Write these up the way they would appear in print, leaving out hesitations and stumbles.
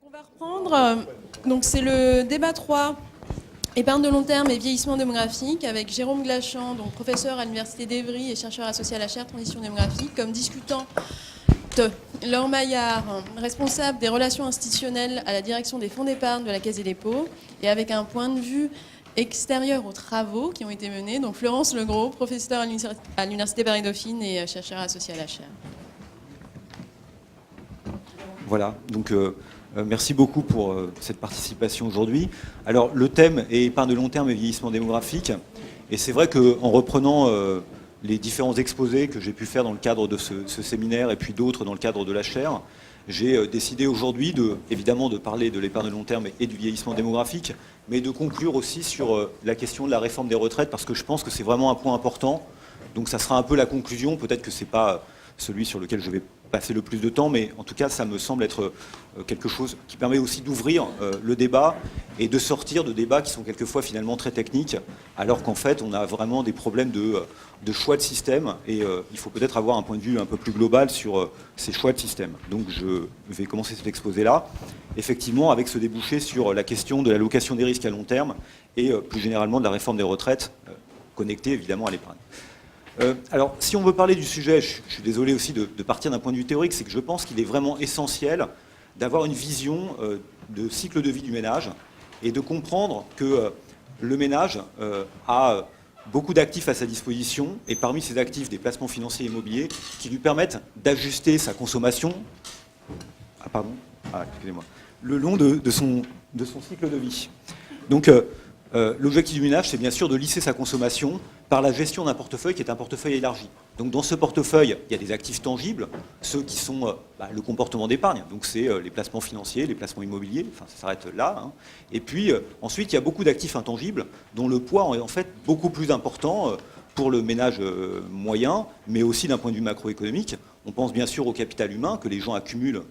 On va reprendre, donc c'est le débat 3, épargne de long terme et vieillissement démographique, avec Jérôme Glachan, donc professeur à l'Université d'Evry et chercheur associé à la chaire Transition démographique, comme discutant Laure Maillard, responsable des relations institutionnelles à la direction des fonds d'épargne de la Caisse des dépôts, et avec un point de vue extérieur aux travaux qui ont été menés, donc Florence Legros, professeure à l'Université Paris-Dauphine et chercheur associé à la chaire. Voilà, donc merci beaucoup pour cette participation aujourd'hui. Alors le thème est épargne de long terme et vieillissement démographique, et c'est vrai qu'en reprenant les différents exposés que j'ai pu faire dans le cadre de ce séminaire et puis d'autres dans le cadre de la chaire, j'ai décidé aujourd'hui évidemment de parler de l'épargne de long terme et du vieillissement démographique, mais de conclure aussi sur la question de la réforme des retraites, parce que je pense que c'est vraiment un point important. Donc ça sera un peu la conclusion, peut-être que ce n'est pas celui sur lequel je vais passer le plus de temps, mais en tout cas ça me semble être quelque chose qui permet aussi d'ouvrir le débat et de sortir de débats qui sont quelquefois finalement très techniques, alors qu'en fait on a vraiment des problèmes de choix de système, et il faut peut-être avoir un point de vue un peu plus global sur ces choix de système. Donc je vais commencer cet exposé-là, effectivement avec ce débouché sur la question de l'allocation des risques à long terme et plus généralement de la réforme des retraites, connectée évidemment à l'épargne. Alors, si on veut parler du sujet, je suis désolé aussi de partir d'un point de vue théorique, c'est que je pense qu'il est vraiment essentiel d'avoir une vision de cycle de vie du ménage et de comprendre que le ménage a beaucoup d'actifs à sa disposition, et parmi ces actifs, des placements financiers et immobiliers qui lui permettent d'ajuster sa consommation excusez-moi, le long de son cycle de vie. Donc, l'objectif du ménage, c'est bien sûr de lisser sa consommation par la gestion d'un portefeuille qui est un portefeuille élargi. Donc dans ce portefeuille, il y a des actifs tangibles, ceux qui sont le comportement d'épargne, donc c'est les placements financiers, les placements immobiliers, enfin ça s'arrête là. Hein. Et puis ensuite, il y a beaucoup d'actifs intangibles dont le poids est en fait beaucoup plus important pour le ménage moyen, mais aussi d'un point de vue macroéconomique. On pense bien sûr au capital humain que les gens accumulent,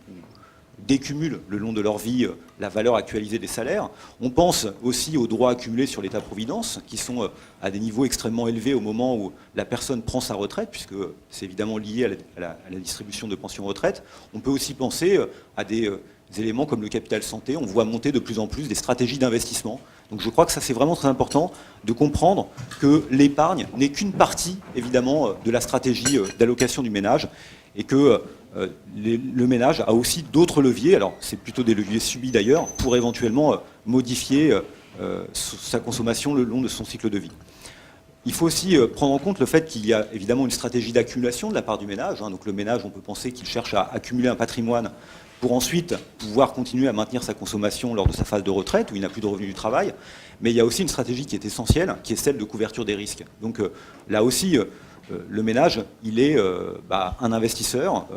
décumulent le long de leur vie la valeur actualisée des salaires. On pense aussi aux droits accumulés sur l'État-providence, qui sont à des niveaux extrêmement élevés au moment où la personne prend sa retraite, puisque c'est évidemment lié à la distribution de pension-retraite. On peut aussi penser à des éléments comme le capital santé. On voit monter de plus en plus des stratégies d'investissement. Donc je crois que ça, c'est vraiment très important de comprendre que l'épargne n'est qu'une partie, évidemment, de la stratégie d'allocation du ménage, et que le ménage a aussi d'autres leviers, alors c'est plutôt des leviers subis d'ailleurs, pour éventuellement modifier sa consommation le long de son cycle de vie. Il faut aussi prendre en compte le fait qu'il y a évidemment une stratégie d'accumulation de la part du ménage. Hein. Donc le ménage, on peut penser qu'il cherche à accumuler un patrimoine pour ensuite pouvoir continuer à maintenir sa consommation lors de sa phase de retraite, où il n'a plus de revenus du travail. Mais il y a aussi une stratégie qui est essentielle, qui est celle de couverture des risques. Donc là aussi, le ménage, il est un investisseur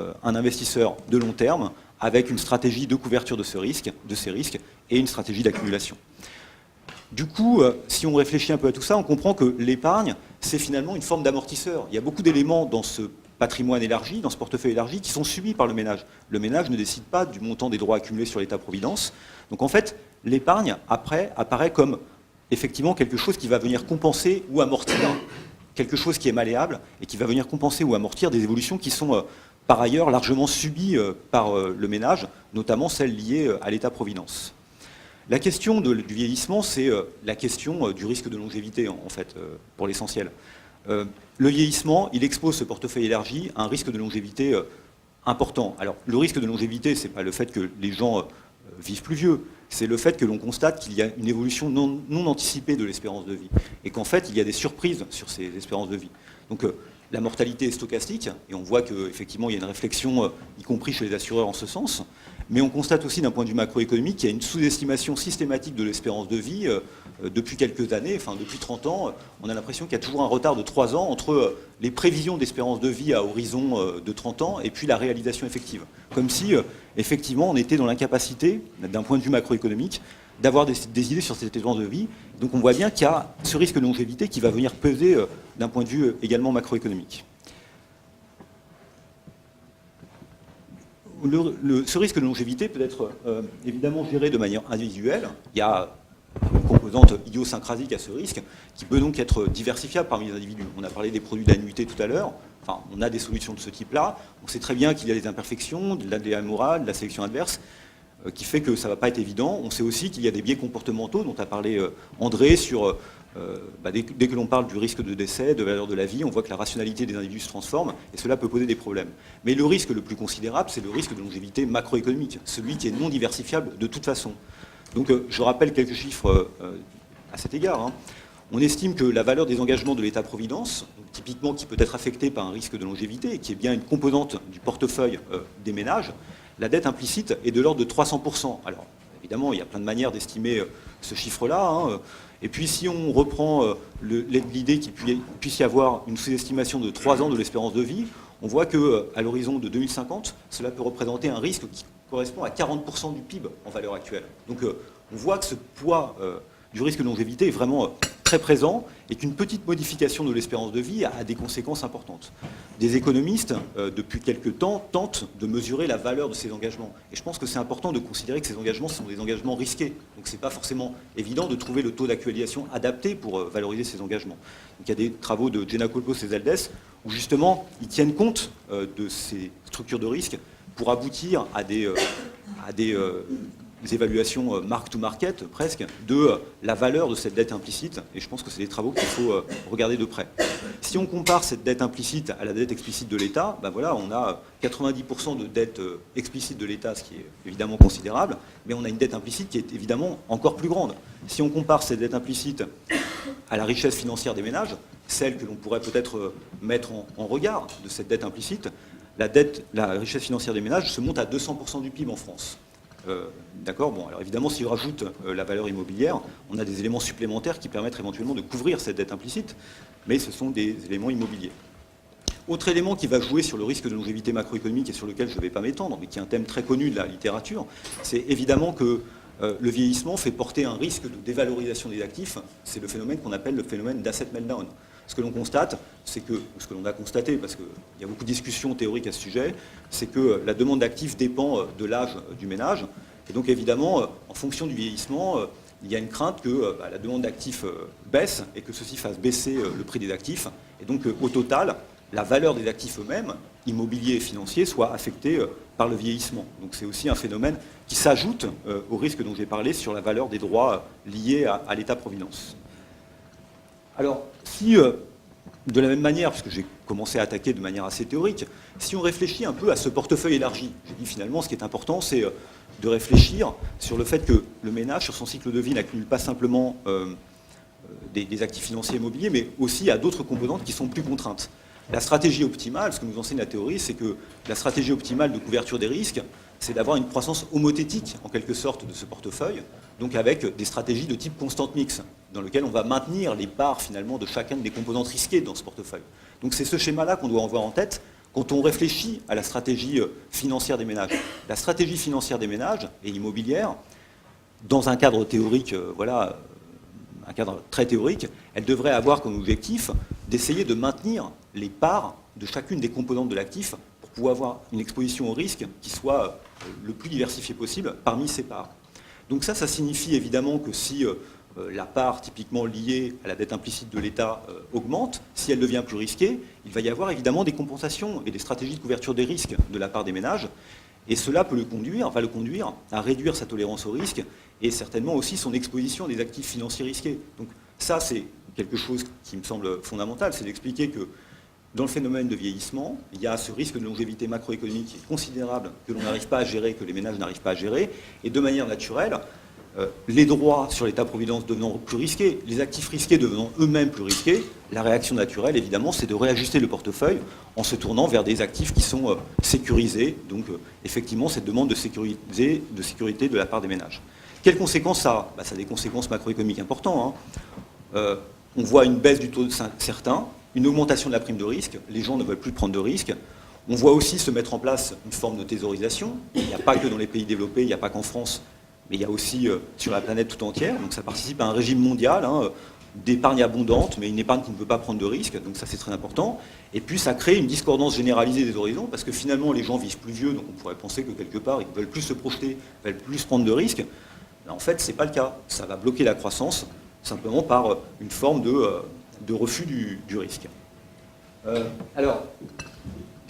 de long terme, avec une stratégie de couverture de ces risques, et une stratégie d'accumulation. Du coup, si on réfléchit un peu à tout ça, on comprend que l'épargne, c'est finalement une forme d'amortisseur. Il y a beaucoup d'éléments dans ce patrimoine élargi, dans ce portefeuille élargi, qui sont subis par le ménage. Le ménage ne décide pas du montant des droits accumulés sur l'État-providence. Donc en fait, l'épargne, après, apparaît comme effectivement quelque chose qui va venir compenser ou amortir quelque chose qui est malléable et qui va venir compenser ou amortir des évolutions qui sont par ailleurs largement subies par le ménage, notamment celles liées à l'État-providence. La question du vieillissement, c'est la question du risque de longévité, en fait, pour l'essentiel. Le vieillissement, il expose ce portefeuille élargi à un risque de longévité important. Alors, le risque de longévité, ce n'est pas le fait que les gens vivent plus vieux, c'est le fait que l'on constate qu'il y a une évolution non anticipée de l'espérance de vie, et qu'en fait, il y a des surprises sur ces espérances de vie. Donc, la mortalité est stochastique, et on voit qu'effectivement, il y a une réflexion, y compris chez les assureurs, en ce sens. Mais on constate aussi, d'un point de vue macroéconomique, qu'il y a une sous-estimation systématique de l'espérance de vie depuis quelques années, enfin depuis 30 ans. On a l'impression qu'il y a toujours un retard de 3 ans entre les prévisions d'espérance de vie à horizon de 30 ans et puis la réalisation effective. Comme si, effectivement, on était dans l'incapacité, d'un point de vue macroéconomique, d'avoir des idées sur cette espérance de vie. Donc on voit bien qu'il y a ce risque de longévité qui va venir peser d'un point de vue également macroéconomique. Ce risque de longévité peut être évidemment géré de manière individuelle. Il y a une composante idiosyncrasique à ce risque qui peut donc être diversifiable parmi les individus. On a parlé des produits d'annuité tout à l'heure. Enfin, on a des solutions de ce type-là. On sait très bien qu'il y a des imperfections, de l'aléa moral, de la sélection adverse. qui fait que ça ne va pas être évident. On sait aussi qu'il y a des biais comportementaux dont a parlé André sur... dès que l'on parle du risque de décès, de valeur de la vie, on voit que la rationalité des individus se transforme et cela peut poser des problèmes. Mais le risque le plus considérable, c'est le risque de longévité macroéconomique, celui qui est non diversifiable de toute façon. Donc je rappelle quelques chiffres à cet égard. Hein. On estime que la valeur des engagements de l'État-providence, typiquement qui peut être affectée par un risque de longévité, et qui est bien une composante du portefeuille des ménages, la dette implicite est de l'ordre de 300%. Alors évidemment, il y a plein de manières d'estimer ce chiffre-là. Hein. Et puis si on reprend l'idée qu'il puisse y avoir une sous-estimation de 3 ans de l'espérance de vie, on voit qu'à l'horizon de 2050, cela peut représenter un risque qui correspond à 40% du PIB en valeur actuelle. Donc on voit que ce poids du risque de longévité est vraiment très présent et qu'une petite modification de l'espérance de vie a des conséquences importantes. Des économistes, depuis quelques temps, tentent de mesurer la valeur de ces engagements. Et je pense que c'est important de considérer que ces engagements sont des engagements risqués. Donc ce n'est pas forcément évident de trouver le taux d'actualisation adapté pour valoriser ces engagements. Donc il y a des travaux de Jenna Kolpos et Zeldes où justement ils tiennent compte de ces structures de risque pour aboutir à des évaluations mark-to-market, presque, de la valeur de cette dette implicite. Et je pense que c'est des travaux qu'il faut regarder de près. Si on compare cette dette implicite à la dette explicite de l'État, ben voilà, on a 90% de dette explicite de l'État, ce qui est évidemment considérable, mais on a une dette implicite qui est évidemment encore plus grande. Si on compare cette dette implicite à la richesse financière des ménages, celle que l'on pourrait peut-être mettre en regard de cette dette implicite, la richesse financière des ménages se monte à 200% du PIB en France. D'accord. Bon, alors évidemment, si on rajoute la valeur immobilière, on a des éléments supplémentaires qui permettent éventuellement de couvrir cette dette implicite, mais ce sont des éléments immobiliers. Autre élément qui va jouer sur le risque de longévité macroéconomique et sur lequel je ne vais pas m'étendre, mais qui est un thème très connu de la littérature, c'est évidemment que le vieillissement fait porter un risque de dévalorisation des actifs. C'est le phénomène qu'on appelle le phénomène d'asset meltdown. Ce que l'on constate, c'est que, ce que l'on a constaté, parce qu'il y a beaucoup de discussions théoriques à ce sujet, c'est que la demande d'actifs dépend de l'âge du ménage. Et donc évidemment, en fonction du vieillissement, il y a une crainte que la demande d'actifs baisse et que ceci fasse baisser le prix des actifs. Et donc au total, la valeur des actifs eux-mêmes, immobiliers et financiers, soit affectée par le vieillissement. Donc c'est aussi un phénomène qui s'ajoute au risque dont j'ai parlé sur la valeur des droits liés à l'État-providence. Alors, si, de la même manière, parce que j'ai commencé à attaquer de manière assez théorique, si on réfléchit un peu à ce portefeuille élargi, j'ai dit finalement, ce qui est important, c'est de réfléchir sur le fait que le ménage, sur son cycle de vie, n'accumule pas simplement des actifs financiers immobiliers, mais aussi à d'autres composantes qui sont plus contraintes. La stratégie optimale, ce que nous enseigne la théorie, c'est que la stratégie optimale de couverture des risques, c'est d'avoir une croissance homothétique, en quelque sorte, de ce portefeuille, donc avec des stratégies de type constante mix, dans lequel on va maintenir les parts, finalement, de chacune des composantes risquées dans ce portefeuille. Donc c'est ce schéma-là qu'on doit avoir en tête quand on réfléchit à la stratégie financière des ménages. La stratégie financière des ménages et immobilière, dans un cadre théorique, voilà, un cadre très théorique, elle devrait avoir comme objectif d'essayer de maintenir les parts de chacune des composantes de l'actif pour pouvoir avoir une exposition au risque qui soit le plus diversifiée possible parmi ces parts. Donc ça signifie évidemment que si la part typiquement liée à la dette implicite de l'État augmente, si elle devient plus risquée, il va y avoir évidemment des compensations et des stratégies de couverture des risques de la part des ménages. Et cela va le conduire à réduire sa tolérance au risque et certainement aussi son exposition à des actifs financiers risqués. Donc ça, c'est quelque chose qui me semble fondamental, c'est d'expliquer que dans le phénomène de vieillissement, il y a ce risque de longévité macroéconomique qui est considérable, que l'on n'arrive pas à gérer, que les ménages n'arrivent pas à gérer, et de manière naturelle, les droits sur l'État-providence devenant plus risqués, les actifs risqués devenant eux-mêmes plus risqués, la réaction naturelle, évidemment, c'est de réajuster le portefeuille en se tournant vers des actifs qui sont sécurisés. Donc, effectivement, cette demande de sécurité de la part des ménages. Quelles conséquences ça a ? Ça a des conséquences macroéconomiques importantes. On voit une baisse du taux de certains, une augmentation de la prime de risque, les gens ne veulent plus prendre de risques. On voit aussi se mettre en place une forme de thésaurisation. Il n'y a pas que dans les pays développés, il n'y a pas qu'en France, mais il y a aussi sur la planète tout entière. Donc ça participe à un régime mondial d'épargne abondante, mais une épargne qui ne peut pas prendre de risques, donc ça c'est très important. Et puis ça crée une discordance généralisée des horizons, parce que finalement les gens vivent plus vieux, donc on pourrait penser que quelque part ils veulent plus se projeter, veulent plus prendre de risques. Mais en fait, ce n'est pas le cas. Ça va bloquer la croissance, simplement par une forme de refus du risque. Alors,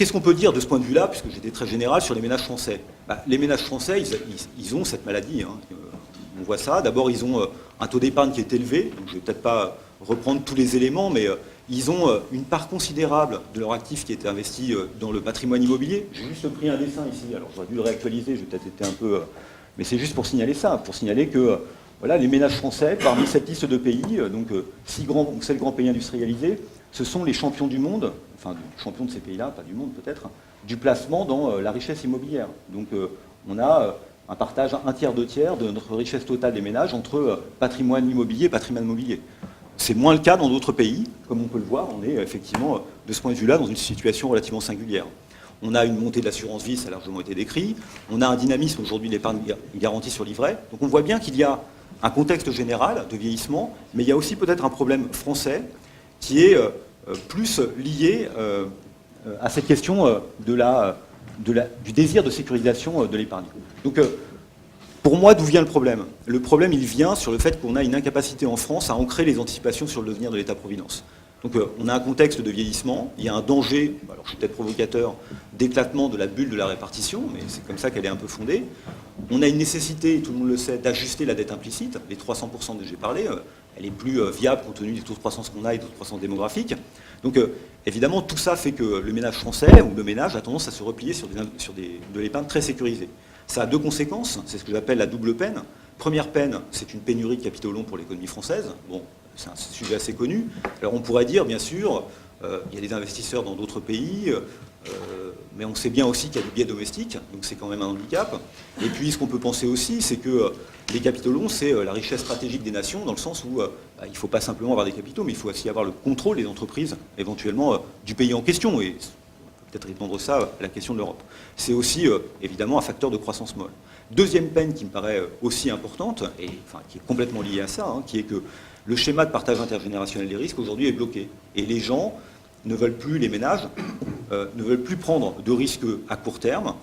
qu'est-ce qu'on peut dire de ce point de vue-là, puisque j'étais très général sur les ménages français? Les ménages français, ils ont cette maladie. Hein. On voit ça. D'abord, ils ont un taux d'épargne qui est élevé. Donc je ne vais peut-être pas reprendre tous les éléments, mais ils ont une part considérable de leur actif qui est investi dans le patrimoine immobilier. J'ai juste pris un dessin ici. Alors j'aurais dû le réactualiser, j'ai peut-être été un peu... mais c'est juste pour signaler ça, pour signaler que voilà, les ménages français, parmi cette liste de pays, donc 7 grands pays industrialisés, ce sont les champions du monde, enfin champions de ces pays-là, pas du monde peut-être, du placement dans la richesse immobilière. Donc on a un partage 1/3, 2/3 de notre richesse totale des ménages entre patrimoine immobilier et patrimoine mobilier. C'est moins le cas dans d'autres pays, comme on peut le voir, on est effectivement, de ce point de vue-là, dans une situation relativement singulière. On a une montée de l'assurance vie, ça a largement été décrit. On a un dynamisme aujourd'hui de l'épargne garantie sur livret. Donc on voit bien qu'il y a un contexte général de vieillissement, mais il y a aussi peut-être un problème français qui est plus lié à cette question du désir de sécurisation de l'épargne. Donc pour moi, d'où vient le problème? Le problème, il vient sur le fait qu'on a une incapacité en France à ancrer les anticipations sur le devenir de l'État-providence. Donc on a un contexte de vieillissement, il y a un danger, alors je suis peut-être provocateur, d'éclatement de la bulle de la répartition, mais c'est comme ça qu'elle est un peu fondée. On a une nécessité, tout le monde le sait, d'ajuster la dette implicite, les 300% dont j'ai parlé, elle est plus viable compte tenu des taux de croissance qu'on a et des taux de croissance démographique. Donc évidemment, tout ça fait que le ménage français, ou le ménage, a tendance à se replier sur de l'épargne très sécurisée. Ça a deux conséquences, c'est ce que j'appelle la double peine. Première peine, c'est une pénurie de capitaux longs pour l'économie française. Bon, c'est un sujet assez connu. Alors on pourrait dire, bien sûr, il y a des investisseurs dans d'autres pays, mais on sait bien aussi qu'il y a du biais domestique, donc c'est quand même un handicap. Et puis ce qu'on peut penser aussi, c'est que les capitaux longs, c'est la richesse stratégique des nations, dans le sens où il ne faut pas simplement avoir des capitaux, mais il faut aussi avoir le contrôle des entreprises, éventuellement du pays en question. Et peut-être répondre ça à la question de l'Europe. C'est aussi, évidemment, un facteur de croissance molle. Deuxième peine qui me paraît aussi importante, et enfin, qui est complètement liée à ça, hein, qui est que le schéma de partage intergénérationnel des risques, aujourd'hui, est bloqué. Et les gens ne veulent plus, les ménages, ne veulent plus prendre de risques à court terme,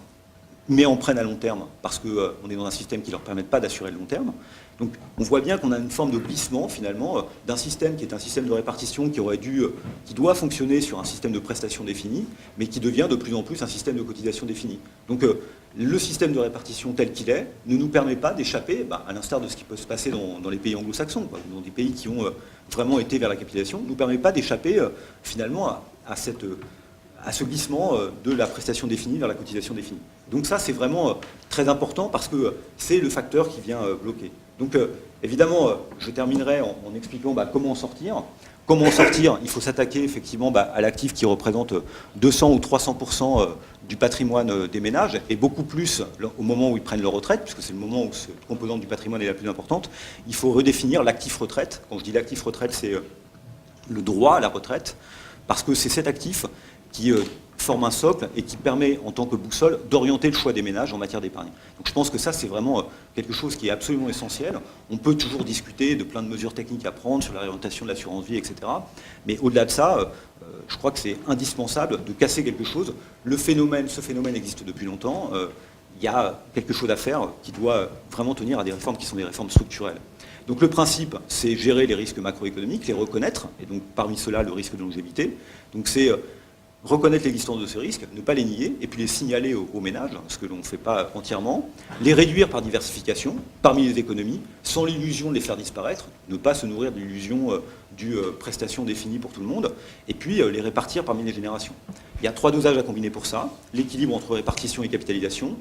mais en prennent à long terme, parce qu'on est dans un système qui ne leur permet pas d'assurer le long terme. Donc on voit bien qu'on a une forme de glissement, finalement, d'un système qui est un système de répartition qui doit fonctionner sur un système de prestations définies, mais qui devient de plus en plus un système de cotisation définie. Donc le système de répartition tel qu'il est ne nous permet pas d'échapper, à l'instar de ce qui peut se passer dans les pays anglo-saxons, dans des pays qui ont vraiment été vers la capitalisation, ne nous permet pas d'échapper finalement à ce glissement de la prestation définie vers la cotisation définie. Donc ça, c'est vraiment très important parce que c'est le facteur qui vient bloquer. Donc évidemment, je terminerai en expliquant comment en sortir. Comment en sortir? Il faut s'attaquer effectivement à l'actif qui représente 200 ou 300% du patrimoine des ménages, et beaucoup plus au moment où ils prennent leur retraite, puisque c'est le moment où cette composante du patrimoine est la plus importante. Il faut redéfinir l'actif retraite. Quand je dis l'actif retraite, c'est le droit à la retraite, parce que c'est cet actif qui forme un socle et qui permet, en tant que boussole, d'orienter le choix des ménages en matière d'épargne. Donc je pense que ça, c'est vraiment quelque chose qui est absolument essentiel. On peut toujours discuter de plein de mesures techniques à prendre sur la réorientation de l'assurance vie, etc. Mais au-delà de ça, je crois que c'est indispensable de casser quelque chose. Ce phénomène existe depuis longtemps. Il y a quelque chose à faire qui doit vraiment tenir à des réformes qui sont des réformes structurelles. Donc le principe, c'est gérer les risques macroéconomiques, les reconnaître, et donc parmi ceux-là, le risque de longévité. Donc c'est reconnaître l'existence de ces risques, ne pas les nier, et puis les signaler aux ménages, ce que l'on ne fait pas entièrement, les réduire par diversification, parmi les économies, sans l'illusion de les faire disparaître, ne pas se nourrir de l'illusion du prestation définie pour tout le monde, et puis les répartir parmi les générations. Il y a 3 dosages à combiner pour ça, l'équilibre entre répartition et capitalisation,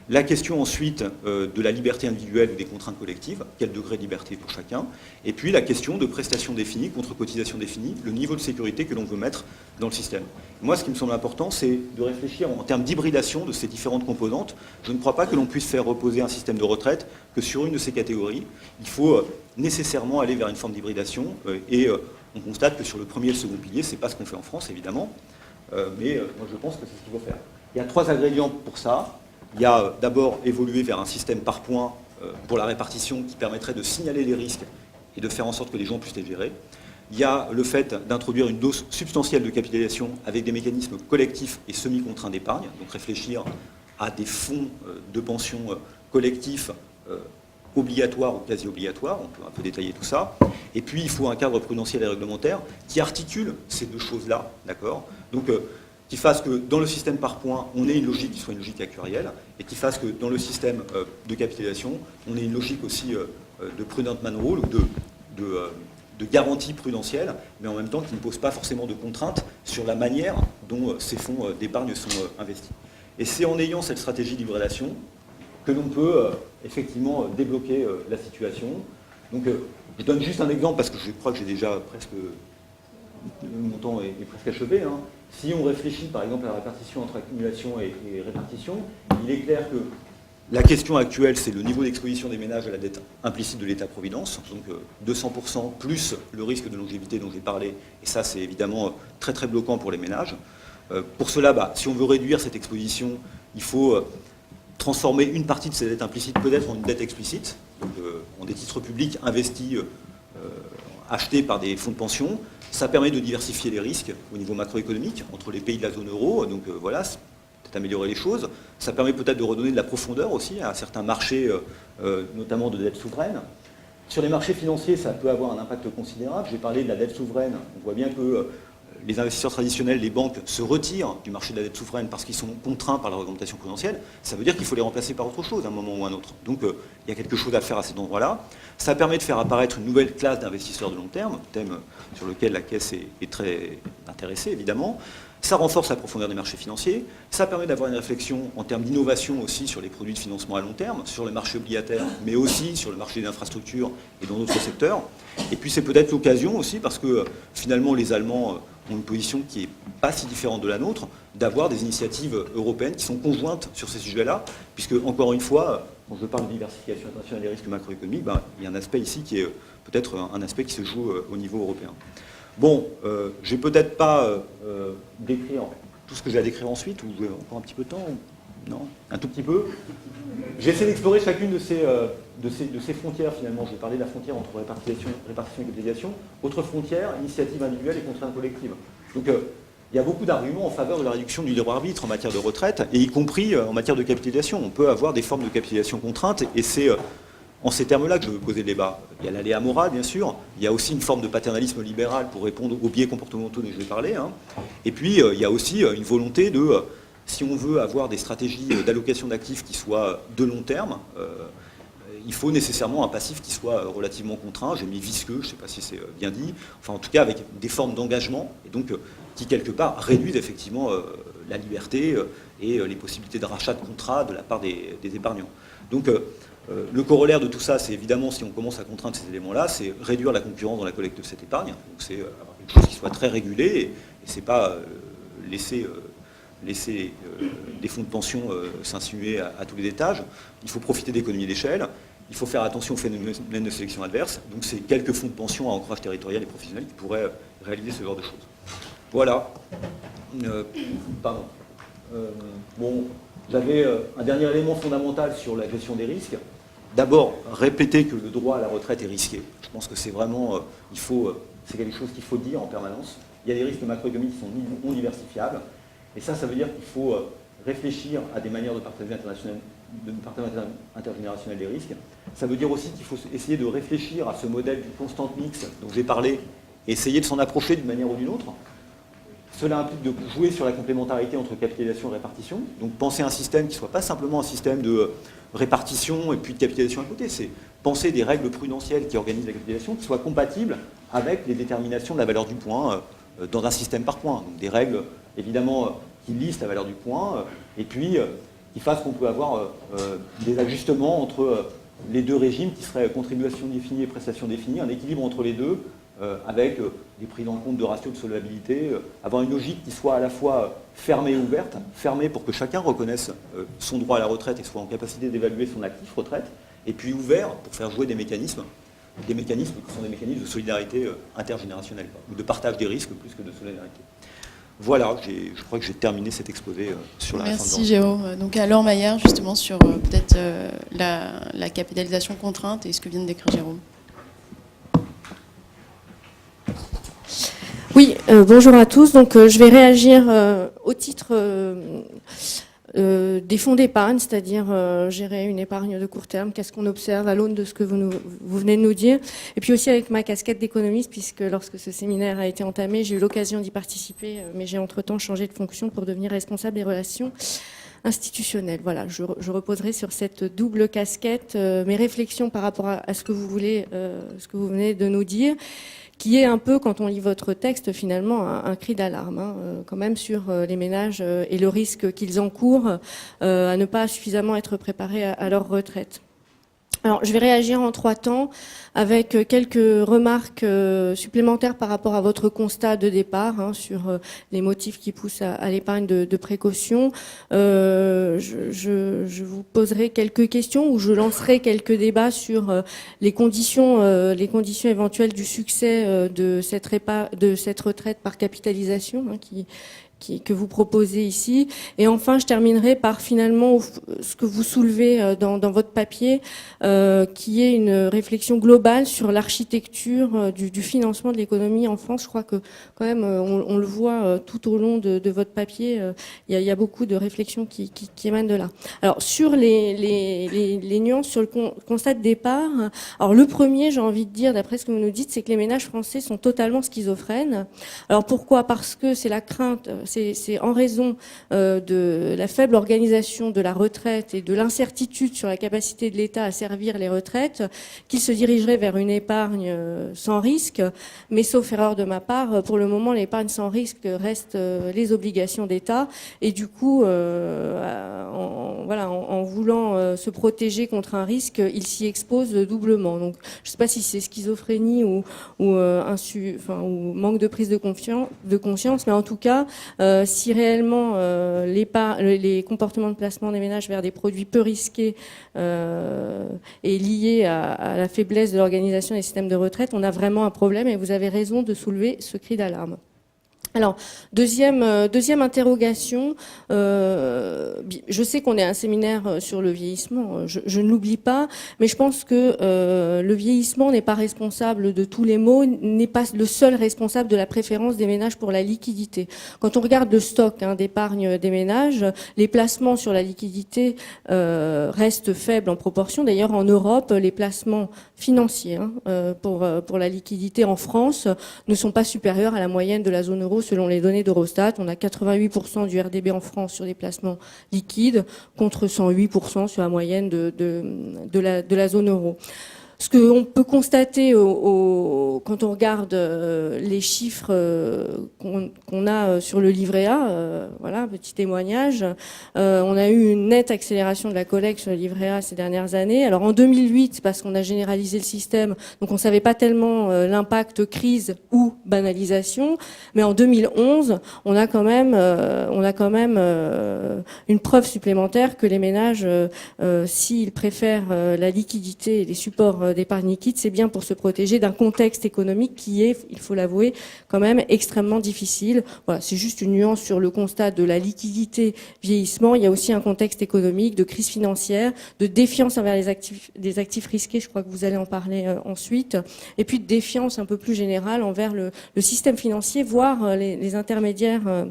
la question ensuite de la liberté individuelle ou des contraintes collectives, quel degré de liberté pour chacun, et puis la question de prestation définie contre cotisation définie, le niveau de sécurité que l'on veut mettre dans le système. Moi, ce qui me semble important, c'est de réfléchir en termes d'hybridation de ces différentes composantes. Je ne crois pas que l'on puisse faire reposer un système de retraite que sur une de ces catégories. Il faut nécessairement aller vers une forme d'hybridation, et on constate que sur le premier et le second pilier, ce n'est pas ce qu'on fait en France, évidemment, mais moi je pense que c'est ce qu'il faut faire. Il y a 3 ingrédients pour ça. Il y a d'abord évoluer vers un système par points pour la répartition qui permettrait de signaler les risques et de faire en sorte que les gens puissent les gérer. Il y a le fait d'introduire une dose substantielle de capitalisation avec des mécanismes collectifs et semi-contraints d'épargne, donc réfléchir à des fonds de pension collectifs obligatoires ou quasi obligatoires, on peut un peu détailler tout ça. Et puis il faut un cadre prudentiel et réglementaire qui articule ces deux choses-là, d'accord ? Donc qui fasse que dans le système par points, on ait une logique qui soit une logique actuarielle, et qui fasse que dans le système de capitalisation, on ait une logique aussi de prudent man rule, ou de garantie prudentielle, mais en même temps qui ne pose pas forcément de contraintes sur la manière dont ces fonds d'épargne sont investis. Et c'est en ayant cette stratégie d'hybridation que l'on peut effectivement débloquer la situation. Donc je donne juste un exemple, parce que je crois que j'ai déjà presque... Mon temps est presque achevé. Hein. Si on réfléchit par exemple à la répartition entre accumulation et répartition, il est clair que la question actuelle, c'est le niveau d'exposition des ménages à la dette implicite de l'État-providence, donc 200% plus le risque de longévité dont j'ai parlé, et ça c'est évidemment très très bloquant pour les ménages. Pour cela, si on veut réduire cette exposition, il faut transformer une partie de ces dettes implicites peut-être en une dette explicite, donc en des titres publics investis, achetés par des fonds de pension. Ça permet de diversifier les risques au niveau macroéconomique entre les pays de la zone euro, donc voilà, peut-être améliorer les choses. Ça permet peut-être de redonner de la profondeur aussi à certains marchés, notamment de dette souveraine. Sur les marchés financiers, ça peut avoir un impact considérable. J'ai parlé de la dette souveraine. On voit bien que les investisseurs traditionnels, les banques, se retirent du marché de la dette souveraine parce qu'ils sont contraints par la réglementation prudentielle. Ça veut dire qu'il faut les remplacer par autre chose à un moment ou à un autre. Donc il y a quelque chose à faire à cet endroit-là. Ça permet de faire apparaître une nouvelle classe d'investisseurs de long terme, thème sur lequel la Caisse est très intéressée évidemment. Ça renforce la profondeur des marchés financiers. Ça permet d'avoir une réflexion en termes d'innovation aussi sur les produits de financement à long terme, sur le marché obligataire, mais aussi sur le marché des infrastructures et dans d'autres secteurs. Et puis c'est peut-être l'occasion aussi, parce que finalement les Allemands ont une position qui n'est pas si différente de la nôtre, d'avoir des initiatives européennes qui sont conjointes sur ces sujets-là, puisque, encore une fois, quand je parle de diversification internationale des risques macroéconomiques, il y a un aspect ici qui est peut-être un aspect qui se joue au niveau européen. Bon, je n'ai peut-être pas décrit tout ce que j'ai à décrire ensuite, ou j'ai encore un petit peu de temps, non, un tout petit peu. J'ai essayé d'explorer chacune de ces frontières, finalement. J'ai parlé de la frontière entre répartition et capitalisation. Autre frontière, initiative individuelle et contrainte collective. Donc, il y a beaucoup d'arguments en faveur de la réduction du libre arbitre en matière de retraite, et y compris en matière de capitalisation. On peut avoir des formes de capitalisation contrainte, et c'est en ces termes-là que je veux poser le débat. Il y a l'aléa moral, bien sûr. Il y a aussi une forme de paternalisme libéral pour répondre aux biais comportementaux dont je vais parler. Hein. Et puis, il y a aussi une volonté de... Si on veut avoir des stratégies d'allocation d'actifs qui soient de long terme, il faut nécessairement un passif qui soit relativement contraint. J'ai mis visqueux, je ne sais pas si c'est bien dit, enfin en tout cas avec des formes d'engagement, et donc qui quelque part réduisent effectivement la liberté et les possibilités de rachat de contrats de la part des épargnants. Donc le corollaire de tout ça, c'est évidemment, si on commence à contraindre ces éléments-là, c'est réduire la concurrence dans la collecte de cette épargne. Donc c'est avoir quelque chose qui soit très régulé, et c'est pas laisser des fonds de pension s'insinuer à tous les étages. Il faut profiter d'économies d'échelle. Il faut faire attention au phénomène de sélection adverse. Donc c'est quelques fonds de pension à ancrage territorial et professionnel qui pourraient réaliser ce genre de choses. Voilà. Pardon. Bon, j'avais un dernier élément fondamental sur la gestion des risques. D'abord, répéter que le droit à la retraite est risqué. Je pense que c'est vraiment, c'est quelque chose qu'il faut dire en permanence. Il y a des risques macroéconomiques qui sont non diversifiables. Et ça veut dire qu'il faut réfléchir à des manières de partager intergénérationnel des risques. Ça veut dire aussi qu'il faut essayer de réfléchir à ce modèle du constant mix dont j'ai parlé, et essayer de s'en approcher d'une manière ou d'une autre. Cela implique de jouer sur la complémentarité entre capitalisation et répartition. Donc penser un système qui ne soit pas simplement un système de répartition et puis de capitalisation à côté. C'est penser des règles prudentielles qui organisent la capitalisation qui soient compatibles avec les déterminations de la valeur du point dans un système par point. Donc des règles, évidemment, qui lisent la valeur du point, et puis qui fassent qu'on peut avoir des ajustements entre les deux régimes qui seraient contribution définie et prestation définie, un équilibre entre les deux, avec des prises en compte de ratios de solvabilité, avoir une logique qui soit à la fois fermée et ouverte, fermée pour que chacun reconnaisse son droit à la retraite et soit en capacité d'évaluer son actif retraite, et puis ouvert pour faire jouer des mécanismes qui sont des mécanismes de solidarité intergénérationnelle, ou de partage des risques plus que de solidarité. Voilà, je crois que j'ai terminé cet exposé sur la réforme. Merci Jérôme. Donc à Laure Maillard, justement, sur peut-être la capitalisation contrainte et ce que vient de décrire Jérôme. Oui, bonjour à tous. Donc je vais réagir au titre des fonds d'épargne, c'est-à-dire gérer une épargne de court terme. Qu'est-ce qu'on observe à l'aune de ce que vous venez de nous dire. Et puis aussi avec ma casquette d'économiste, puisque lorsque ce séminaire a été entamé, j'ai eu l'occasion d'y participer, mais j'ai entre-temps changé de fonction pour devenir responsable des relations institutionnelles. Voilà, je reposerai sur cette double casquette mes réflexions par rapport à ce que vous voulez, ce que vous venez de nous dire, qui est un peu, quand on lit votre texte, finalement, un cri d'alarme, hein, quand même, sur les ménages et le risque qu'ils encourent à ne pas suffisamment être préparés à leur retraite. Alors, je vais réagir en 3 temps avec quelques remarques supplémentaires par rapport à votre constat de départ, hein, sur les motifs qui poussent à l'épargne de précaution. Je vous poserai quelques questions ou je lancerai quelques débats sur les conditions éventuelles du succès de cette retraite par capitalisation, hein, que vous proposez ici. Et enfin, je terminerai par finalement ce que vous soulevez dans votre papier, qui est une réflexion globale sur l'architecture du financement de l'économie en France. Je crois que quand même, on le voit tout au long de votre papier, il y a beaucoup de réflexions qui émanent de là. Alors, sur les nuances, sur le constat de départ, alors le premier, j'ai envie de dire, d'après ce que vous nous dites, c'est que les ménages français sont totalement schizophrènes. Alors pourquoi ? Parce que c'est la crainte, c'est en raison de la faible organisation de la retraite et de l'incertitude sur la capacité de l'État à servir les retraites qu'il se dirigerait vers une épargne sans risque. Mais sauf erreur de ma part, pour le moment, l'épargne sans risque reste les obligations d'État. Et du coup, en voulant se protéger contre un risque, il s'y expose doublement. Donc, je ne sais pas si c'est schizophrénie ou manque de prise de conscience, mais en tout cas, si réellement les comportements de placement des ménages vers des produits peu risqués est lié à la faiblesse de l'organisation des systèmes de retraite, on a vraiment un problème et vous avez raison de soulever ce cri d'alarme. Alors, deuxième interrogation, je sais qu'on est un séminaire sur le vieillissement, je ne l'oublie pas, mais je pense que le vieillissement n'est pas responsable de tous les maux, n'est pas le seul responsable de la préférence des ménages pour la liquidité. Quand on regarde le stock d'épargne des ménages, les placements sur la liquidité restent faibles en proportion. D'ailleurs, en Europe, les placements financiers pour la liquidité en France ne sont pas supérieurs à la moyenne de la zone euro. Selon les données d'Eurostat, on a 88% du RDB en France sur des placements liquides contre 108% sur la moyenne de la zone euro. Ce qu'on peut constater quand on regarde les chiffres qu'on a sur le livret A, voilà, petit témoignage, on a eu une nette accélération de la collecte sur le livret A ces dernières années. Alors en 2008, parce qu'on a généralisé le système, donc on savait pas tellement l'impact crise ou banalisation, mais en 2011, on a quand même une preuve supplémentaire que les ménages, s'ils préfèrent la liquidité et les supports d'épargne liquide, c'est bien pour se protéger d'un contexte économique qui est, il faut l'avouer, quand même extrêmement difficile. Voilà, c'est juste une nuance sur le constat de la liquidité vieillissement. Il y a aussi un contexte économique, de crise financière, de défiance envers les actifs risqués, je crois que vous allez en parler ensuite, et puis de défiance un peu plus générale envers le système financier, voire les intermédiaires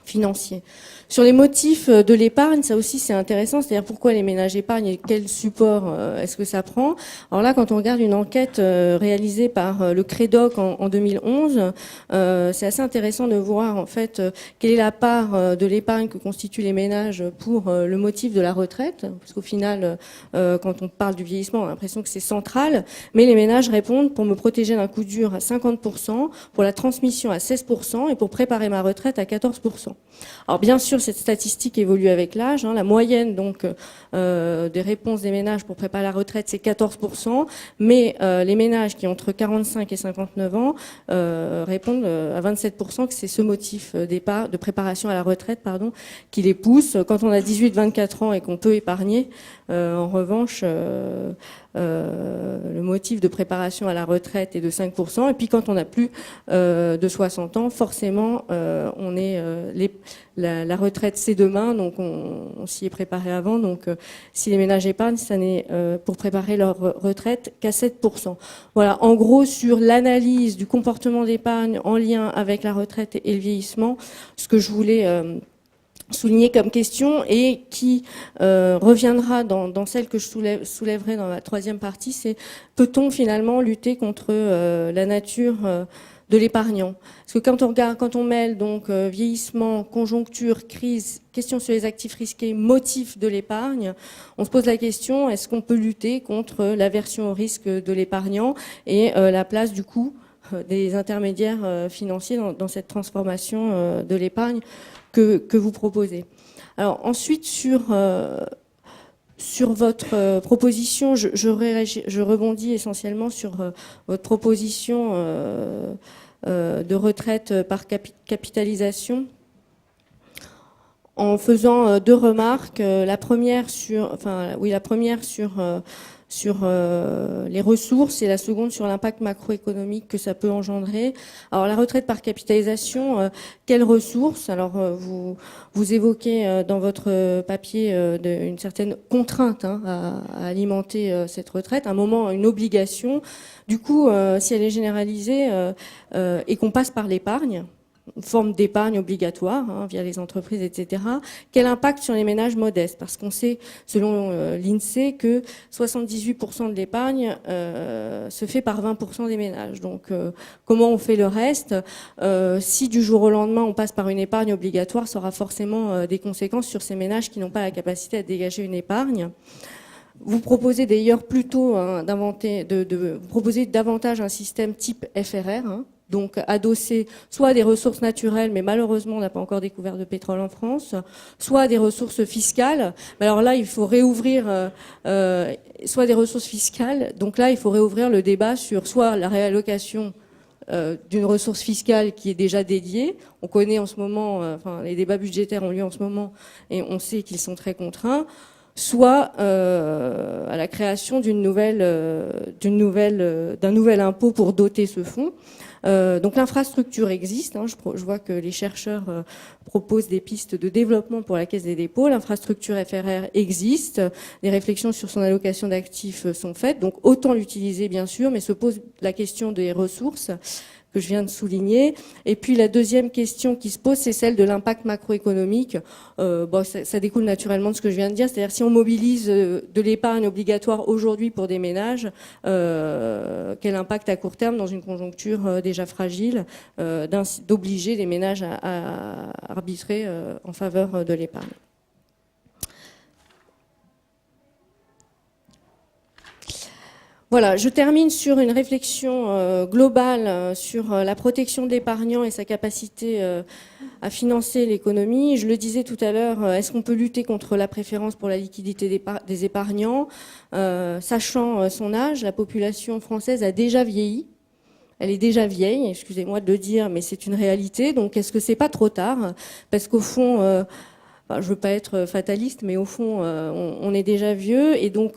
financiers. Sur les motifs de l'épargne, ça aussi c'est intéressant, c'est-à-dire pourquoi les ménages épargnent et quel support est-ce que ça prend. Alors là, quand on regarde une enquête réalisée par le Crédoc en 2011, c'est assez intéressant de voir en fait quelle est la part de l'épargne que constituent les ménages pour le motif de la retraite, parce qu'au final, quand on parle du vieillissement, on a l'impression que c'est central, mais les ménages répondent pour me protéger d'un coup dur à 50%, pour la transmission à 16% et pour préparer ma retraite à 14%. Alors bien sûr, cette statistique évolue avec l'âge. La moyenne donc des réponses des ménages pour préparer la retraite, c'est 14%, mais les ménages qui ont entre 45 et 59 ans répondent à 27% que c'est ce motif de préparation à la retraite, qui les pousse. Quand on a 18-24 ans et qu'on peut épargner, en revanche, le motif de préparation à la retraite est de 5%. Et puis quand on a plus de 60 ans, forcément, on est la retraite c'est demain, donc on s'y est préparé avant. Donc si les ménages épargnent, ça n'est pour préparer leur retraite qu'à 7%. Voilà, en gros sur l'analyse du comportement d'épargne en lien avec la retraite et le vieillissement, ce que je voulais souligner comme question et qui reviendra dans celle que je soulèverai dans la troisième partie, c'est peut-on finalement lutter contre la nature de l'épargnant? Parce que quand on mêle donc vieillissement, conjoncture, crise, question sur les actifs risqués, motif de l'épargne, on se pose la question, est-ce qu'on peut lutter contre l'aversion au risque de l'épargnant et la place du coup des intermédiaires financiers dans cette transformation de l'épargne que vous proposez. Alors ensuite, sur votre proposition, je rebondis essentiellement sur votre proposition de retraite par capitalisation, en faisant deux remarques. La première sur les ressources et la seconde sur l'impact macroéconomique que ça peut engendrer. Alors la retraite par capitalisation, quelles ressources? Alors vous évoquez dans votre papier une certaine contrainte à alimenter cette retraite, un moment, une obligation. Du coup, si elle est généralisée et qu'on passe par l'épargne, une forme d'épargne obligatoire via les entreprises, etc. Quel impact sur les ménages modestes? Parce qu'on sait, selon l'INSEE, que 78% de l'épargne se fait par 20% des ménages. Donc, comment on fait le reste? Si du jour au lendemain, on passe par une épargne obligatoire, ça aura forcément des conséquences sur ces ménages qui n'ont pas la capacité à dégager une épargne. Vous proposez d'ailleurs plutôt vous proposez davantage un système type FRR, donc adossé soit à des ressources naturelles, mais malheureusement on n'a pas encore découvert de pétrole en France, soit à des ressources fiscales. Mais alors là, il faut réouvrir, soit des ressources fiscales, donc là il faut réouvrir le débat sur soit la réallocation d'une ressource fiscale qui est déjà dédiée. On connaît en ce moment, les débats budgétaires ont lieu en ce moment et on sait qu'ils sont très contraints, soit à la création d'un nouvel impôt pour doter ce fonds. Donc l'infrastructure existe, je vois que les chercheurs proposent des pistes de développement pour la Caisse des dépôts, l'infrastructure FRR existe, des réflexions sur son allocation d'actifs sont faites, donc autant l'utiliser bien sûr, mais se pose la question des ressources que je viens de souligner. Et puis la deuxième question qui se pose, c'est celle de l'impact macroéconomique. Ça découle naturellement de ce que je viens de dire, c'est-à-dire si on mobilise de l'épargne obligatoire aujourd'hui pour des ménages, quel impact à court terme dans une conjoncture déjà fragile, d'obliger les ménages à arbitrer en faveur de l'épargne. Voilà, je termine sur une réflexion globale sur la protection de l'épargnant et sa capacité à financer l'économie. Je le disais tout à l'heure, est-ce qu'on peut lutter contre la préférence pour la liquidité des épargnants? Sachant son âge, la population française a déjà vieilli. Elle est déjà vieille, excusez-moi de le dire, mais c'est une réalité. Donc est-ce que c'est pas trop tard? Parce qu'au fond... je veux pas être fataliste, mais au fond, on est déjà vieux et donc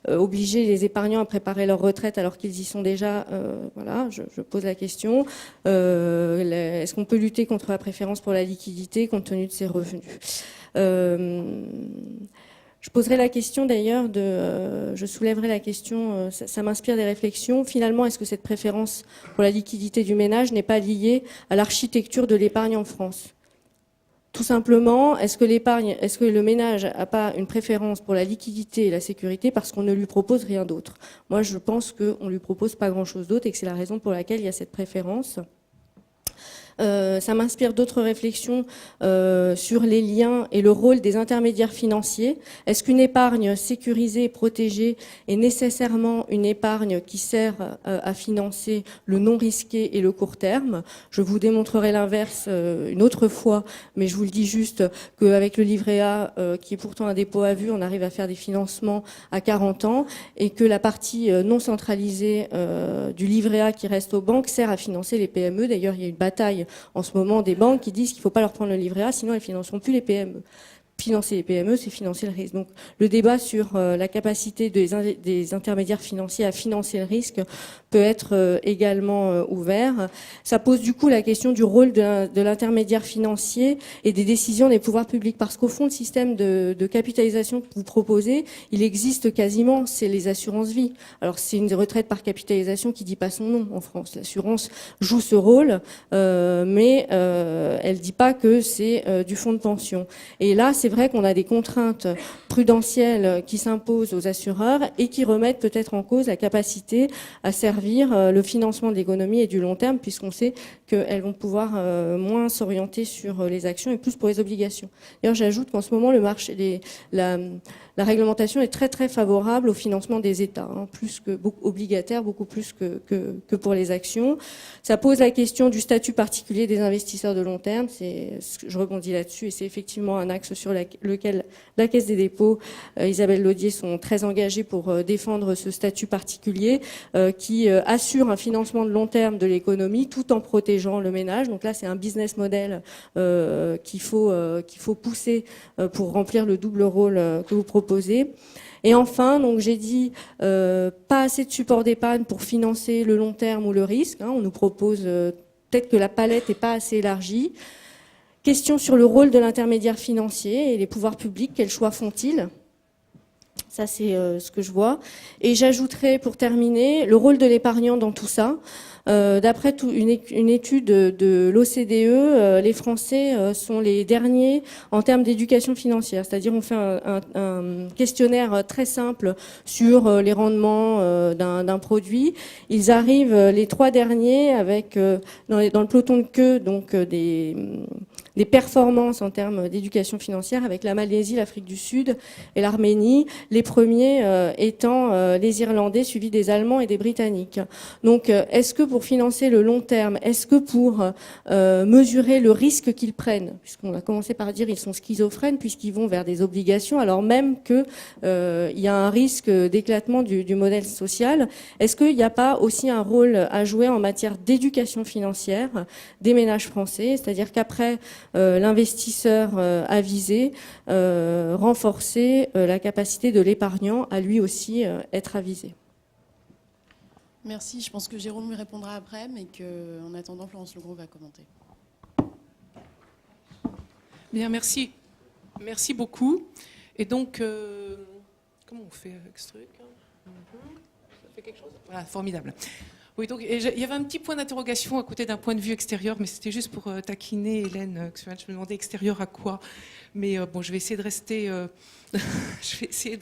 obliger les épargnants à préparer leur retraite alors qu'ils y sont déjà, voilà, je pose la question. Est-ce qu'on peut lutter contre la préférence pour la liquidité compte tenu de ses revenus? Je poserai la question d'ailleurs je soulèverai la question, ça m'inspire des réflexions. Finalement, est-ce que cette préférence pour la liquidité du ménage n'est pas liée à l'architecture de l'épargne en France? Tout simplement, est-ce que le ménage n'a pas une préférence pour la liquidité et la sécurité parce qu'on ne lui propose rien d'autre? Moi, je pense qu'on ne lui propose pas grand-chose d'autre et que c'est la raison pour laquelle il y a cette préférence. Ça m'inspire d'autres réflexions sur les liens et le rôle des intermédiaires financiers. Est-ce qu'une épargne sécurisée et protégée est nécessairement une épargne qui sert à financer le non risqué et le court terme? Je vous démontrerai l'inverse une autre fois, mais je vous le dis juste qu'avec le livret A, qui est pourtant un dépôt à vue, on arrive à faire des financements à 40 ans et que la partie non centralisée du livret A qui reste aux banques sert à financer les PME. D'ailleurs, il y a une bataille en ce moment des banques qui disent qu'il ne faut pas leur prendre le livret A, sinon elles ne financeront plus les PME. Financer les PME, c'est financer le risque. Donc le débat sur la capacité des intermédiaires financiers à financer le risque peut être également ouvert. Ça pose du coup la question du rôle de l'intermédiaire financier et des décisions des pouvoirs publics, parce qu'au fond, le système de capitalisation que vous proposez, il existe quasiment, c'est les assurances-vie. Alors c'est une retraite par capitalisation qui dit pas son nom en France. L'assurance joue ce rôle, mais elle dit pas que c'est du fonds de pension. Et là, c'est vrai qu'on a des contraintes prudentielles qui s'imposent aux assureurs et qui remettent peut-être en cause la capacité à servir le financement de l'économie et du long terme, puisqu'on sait qu'elles vont pouvoir moins s'orienter sur les actions et plus pour les obligations. D'ailleurs, j'ajoute qu'en ce moment, le marché, la réglementation est très très favorable au financement des États, plus que obligataire, beaucoup plus que pour les actions. Ça pose la question du statut particulier des investisseurs de long terme. Je rebondis là-dessus et c'est effectivement un axe sur lequel la Caisse des dépôts, Isabelle Laudier, sont très engagés pour défendre ce statut particulier qui assure un financement de long terme de l'économie tout en protégeant le ménage. Donc là, c'est un business model qu'il faut pousser pour remplir le double rôle que vous proposez. Et enfin, donc j'ai dit pas assez de support d'épargne pour financer le long terme ou le risque. On nous propose peut-être que la palette n'est pas assez élargie. Question sur le rôle de l'intermédiaire financier et les pouvoirs publics, quels choix font-ils ? Ça, c'est ce que je vois. Et j'ajouterai, pour terminer, le rôle de l'épargnant dans tout ça. D'après une étude de l'OCDE, les Français sont les derniers en termes d'éducation financière. C'est-à-dire, on fait un questionnaire très simple sur les rendements d'un produit. Ils arrivent les 3 derniers avec dans le peloton de queue donc des performances en termes d'éducation financière avec la Malaisie, l'Afrique du Sud et l'Arménie, les premiers étant les Irlandais, suivis des Allemands et des Britanniques. Donc, est-ce que pour financer le long terme, est-ce que pour mesurer le risque qu'ils prennent, puisqu'on a commencé par dire ils sont schizophrènes puisqu'ils vont vers des obligations, alors même que il y a un risque d'éclatement du modèle social, est-ce qu'il n'y a pas aussi un rôle à jouer en matière d'éducation financière des ménages français, c'est-à-dire qu'après l'investisseur avisé, renforcer la capacité de l'épargnant à lui aussi être avisé. Merci. Je pense que Jérôme lui répondra après, mais qu'en attendant, Florence Legros va commenter. Bien, merci. Merci beaucoup. Et donc, comment on fait avec ce truc ? Ça fait quelque chose ? Voilà, formidable. Oui, donc il y avait un petit point d'interrogation à côté d'un point de vue extérieur, mais c'était juste pour taquiner Hélène. Je me demandais extérieur à quoi. Mais bon, je vais essayer de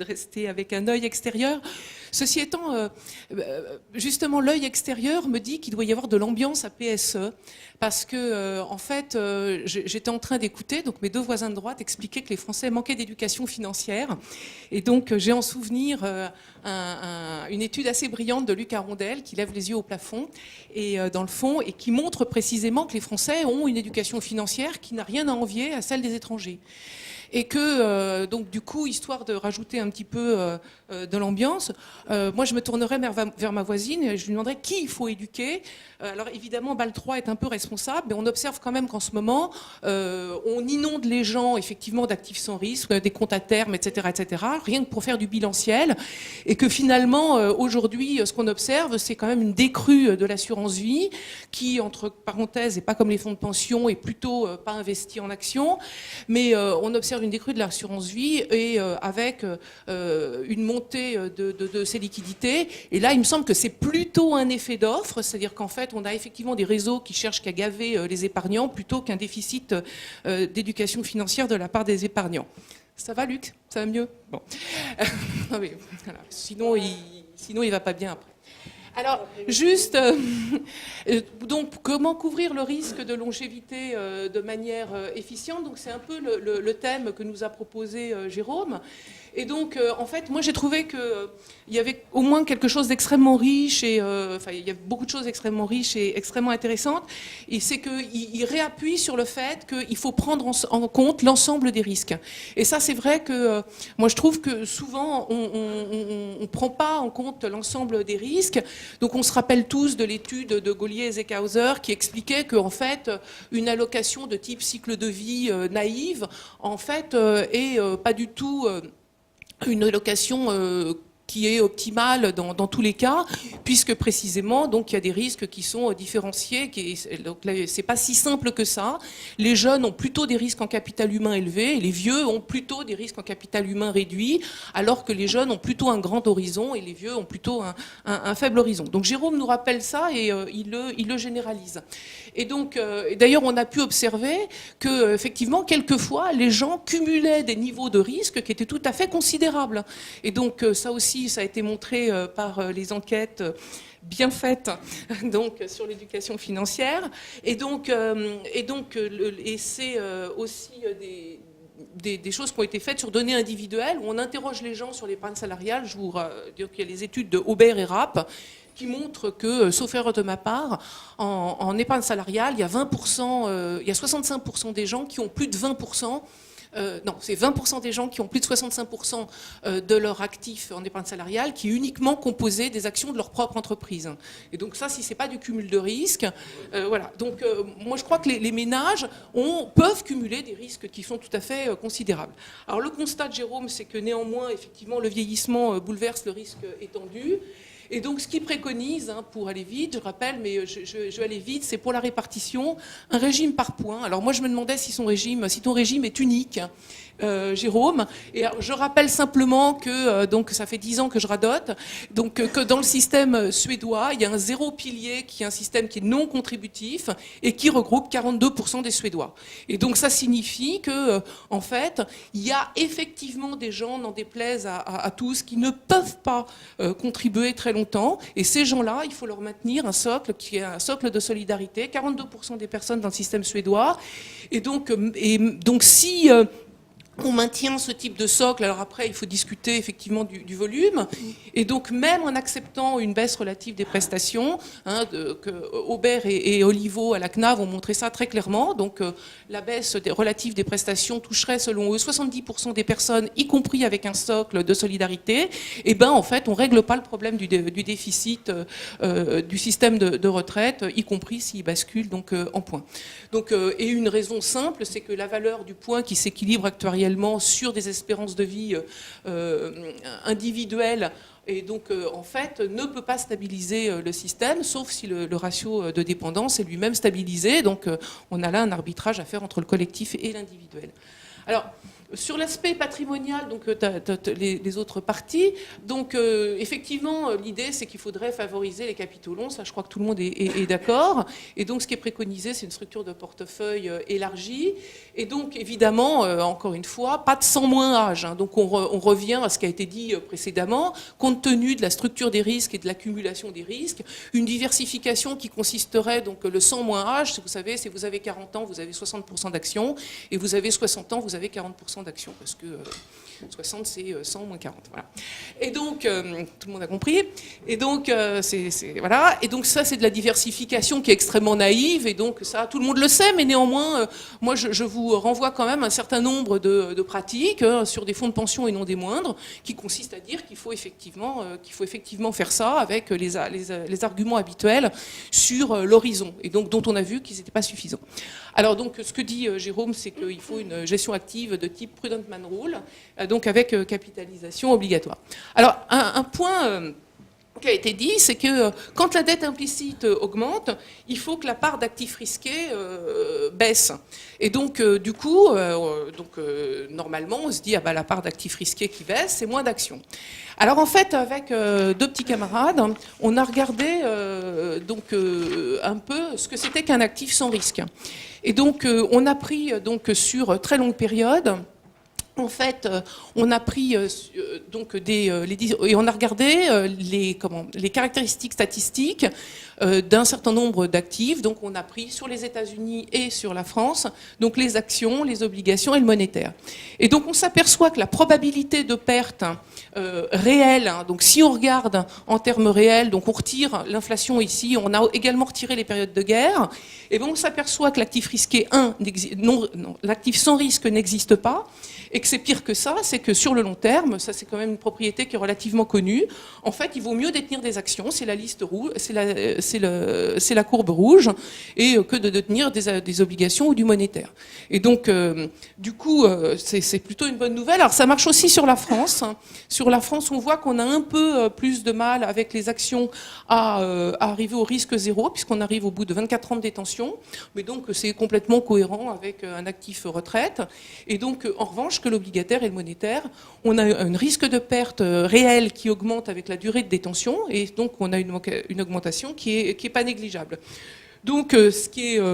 rester, avec un œil extérieur. Ceci étant, justement, l'œil extérieur me dit qu'il doit y avoir de l'ambiance à PSE, parce que, en fait, j'étais en train d'écouter, donc mes 2 voisins de droite expliquaient que les Français manquaient d'éducation financière, et donc j'ai en souvenir une étude assez brillante de Luc Arondel qui lève les yeux au plafond, et dans le fond, et qui montre précisément que les Français ont une éducation financière qui n'a rien à envier à celle des étrangers. Et que, donc, du coup, histoire de rajouter un petit peu de l'ambiance, moi, je me tournerais vers ma voisine et je lui demanderais qui il faut éduquer. Alors, évidemment, BAL 3 est un peu responsable, mais on observe quand même qu'en ce moment, on inonde les gens, effectivement, d'actifs sans risque, des comptes à terme, etc., etc., rien que pour faire du bilanciel. Et que finalement, aujourd'hui, ce qu'on observe, c'est quand même une décrue de l'assurance vie qui, entre parenthèses, n'est pas comme les fonds de pension, est plutôt pas investi en actions. Mais on observe une décrue de l'assurance vie et avec une montée de ces liquidités. Et là, il me semble que c'est plutôt un effet d'offre, c'est-à-dire qu'en fait, on a effectivement des réseaux qui cherchent qu'à gaver les épargnants plutôt qu'un déficit d'éducation financière de la part des épargnants. Ça va, Luc ? Ça va mieux ? Bon. Non, mais, voilà. Sinon, il va pas bien après. Alors, juste, donc, comment couvrir le risque de longévité de manière efficiente ? Donc, c'est un peu le thème que nous a proposé Jérôme. Et donc, en fait, moi, j'ai trouvé qu'il y avait au moins quelque chose d'extrêmement riche, et enfin, il y a beaucoup de choses extrêmement riches et extrêmement intéressantes. Et c'est qu'il réappuie sur le fait qu'il faut prendre en compte l'ensemble des risques. Et ça, c'est vrai que moi, je trouve que souvent, on ne prend pas en compte l'ensemble des risques. Donc, on se rappelle tous de l'étude de Gaulier et Zeckhauser qui expliquait qu'en fait, une allocation de type cycle de vie naïve, en fait, est pas du tout une allocation qui est optimale dans tous les cas, puisque précisément, donc, il y a des risques qui sont différenciés. Donc, c'est pas si simple que ça. Les jeunes ont plutôt des risques en capital humain élevé, et les vieux ont plutôt des risques en capital humain réduit, alors que les jeunes ont plutôt un grand horizon et les vieux ont plutôt un faible horizon. Donc Jérôme nous rappelle ça et il le généralise. Et donc, d'ailleurs, on a pu observer que, effectivement, quelquefois, les gens cumulaient des niveaux de risque qui étaient tout à fait considérables. Et donc, ça aussi, ça a été montré par les enquêtes bien faites donc sur l'éducation financière. Et c'est aussi des choses qui ont été faites sur données individuelles, où on interroge les gens sur l'épargne salariale. Il y a les études de Aubert et Rapp qui montrent que, sauf erreur de ma part, en épargne salariale, il y a 65% des gens qui ont plus de 20%. Non, c'est 20% des gens qui ont plus de 65% de leur actif en épargne salariale qui est uniquement composé des actions de leur propre entreprise. Et donc ça, si c'est pas du cumul de risques, voilà. Donc moi, je crois que les ménages peuvent cumuler des risques qui sont tout à fait considérables. Alors le constat de Jérôme, c'est que néanmoins, effectivement, le vieillissement bouleverse le risque étendu. Et donc, ce qu'il préconise, pour aller vite, je rappelle, mais je vais aller vite, c'est pour la répartition, un régime par points. Alors moi, je me demandais si ton régime est unique, Jérôme. Et alors, je rappelle simplement que, donc, ça fait 10 ans que je radote, donc que dans le système suédois, il y a un zéro pilier qui est un système qui est non contributif et qui regroupe 42% des Suédois. Et donc, ça signifie que, en fait, il y a effectivement des gens, n'en déplaise à tous, qui ne peuvent pas contribuer très longtemps. Et ces gens-là, il faut leur maintenir un socle qui est un socle de solidarité. 42% des personnes dans le système suédois. Et donc si on maintient ce type de socle, alors après il faut discuter effectivement du volume, et donc même en acceptant une baisse relative des prestations, que Aubert et Olivo à la CNAV ont montré ça très clairement, donc la baisse relative des prestations toucherait selon eux 70% des personnes, y compris avec un socle de solidarité, et ben en fait on règle pas le problème du déficit du système de retraite, y compris s'il bascule donc en points. Donc, et une raison simple, c'est que la valeur du point qui s'équilibre actuellement sur des espérances de vie individuelles et donc en fait ne peut pas stabiliser le système, sauf si le ratio de dépendance est lui-même stabilisé. Donc on a là un arbitrage à faire entre le collectif et l'individuel. Alors, sur l'aspect patrimonial, donc les autres parties, donc effectivement l'idée c'est qu'il faudrait favoriser les capitaux longs, ça je crois que tout le monde est d'accord, et donc ce qui est préconisé c'est une structure de portefeuille élargie, et donc évidemment encore une fois pas de 100- âge, donc on revient à ce qui a été dit précédemment, compte tenu de la structure des risques et de l'accumulation des risques, une diversification qui consisterait donc le 100- âge, vous savez, si vous avez 40 ans vous avez 60% d'actions, et vous avez 60 ans vous avez 40% d'actions, parce que 60 c'est 100 moins 40, voilà. Et donc tout le monde a compris, et donc voilà, et donc ça c'est de la diversification qui est extrêmement naïve, et donc ça tout le monde le sait, mais néanmoins moi je vous renvoie quand même un certain nombre de pratiques sur des fonds de pension et non des moindres, qui consistent à dire qu'il faut effectivement faire ça avec les arguments habituels sur l'horizon, et donc dont on a vu qu'ils n'étaient pas suffisants. Alors donc ce que dit Jérôme, c'est qu'il faut une gestion active de type Prudent Man Rule, donc avec capitalisation obligatoire. Alors un point qui a été dit, c'est que quand la dette implicite augmente, il faut que la part d'actifs risqués baisse. Et donc du coup, normalement, on se dit la part d'actifs risqués qui baisse, c'est moins d'actions. Alors en fait, avec deux petits camarades, on a regardé un peu ce que c'était qu'un actif sans risque. Et donc on a pris sur très longue période. En fait, on a pris et on a regardé les caractéristiques statistiques d'un certain nombre d'actifs. Donc, on a pris sur les États-Unis et sur la France, donc les actions, les obligations et le monétaire. Et donc, on s'aperçoit que la probabilité de perte réelle, donc si on regarde en termes réels, donc on retire l'inflation ici, on a également retiré les périodes de guerre, et bien on s'aperçoit que l'actif risqué l'actif sans risque n'existe pas, et que c'est pire que ça, c'est que sur le long terme, ça c'est quand même une propriété qui est relativement connue, en fait, il vaut mieux détenir des actions, c'est la liste rouge, c'est la courbe rouge, et que de détenir des obligations ou du monétaire. Et donc, du coup, c'est plutôt une bonne nouvelle. Alors, ça marche aussi sur la France. Sur la France, on voit qu'on a un peu plus de mal avec les actions à arriver au risque zéro, puisqu'on arrive au bout de 24 ans de détention. Mais donc, c'est complètement cohérent avec un actif retraite. Et donc, en revanche, que l'obligataire et le monétaire, on a un risque de perte réel qui augmente avec la durée de détention. Et donc, on a une augmentation qui est pas négligeable. Donc,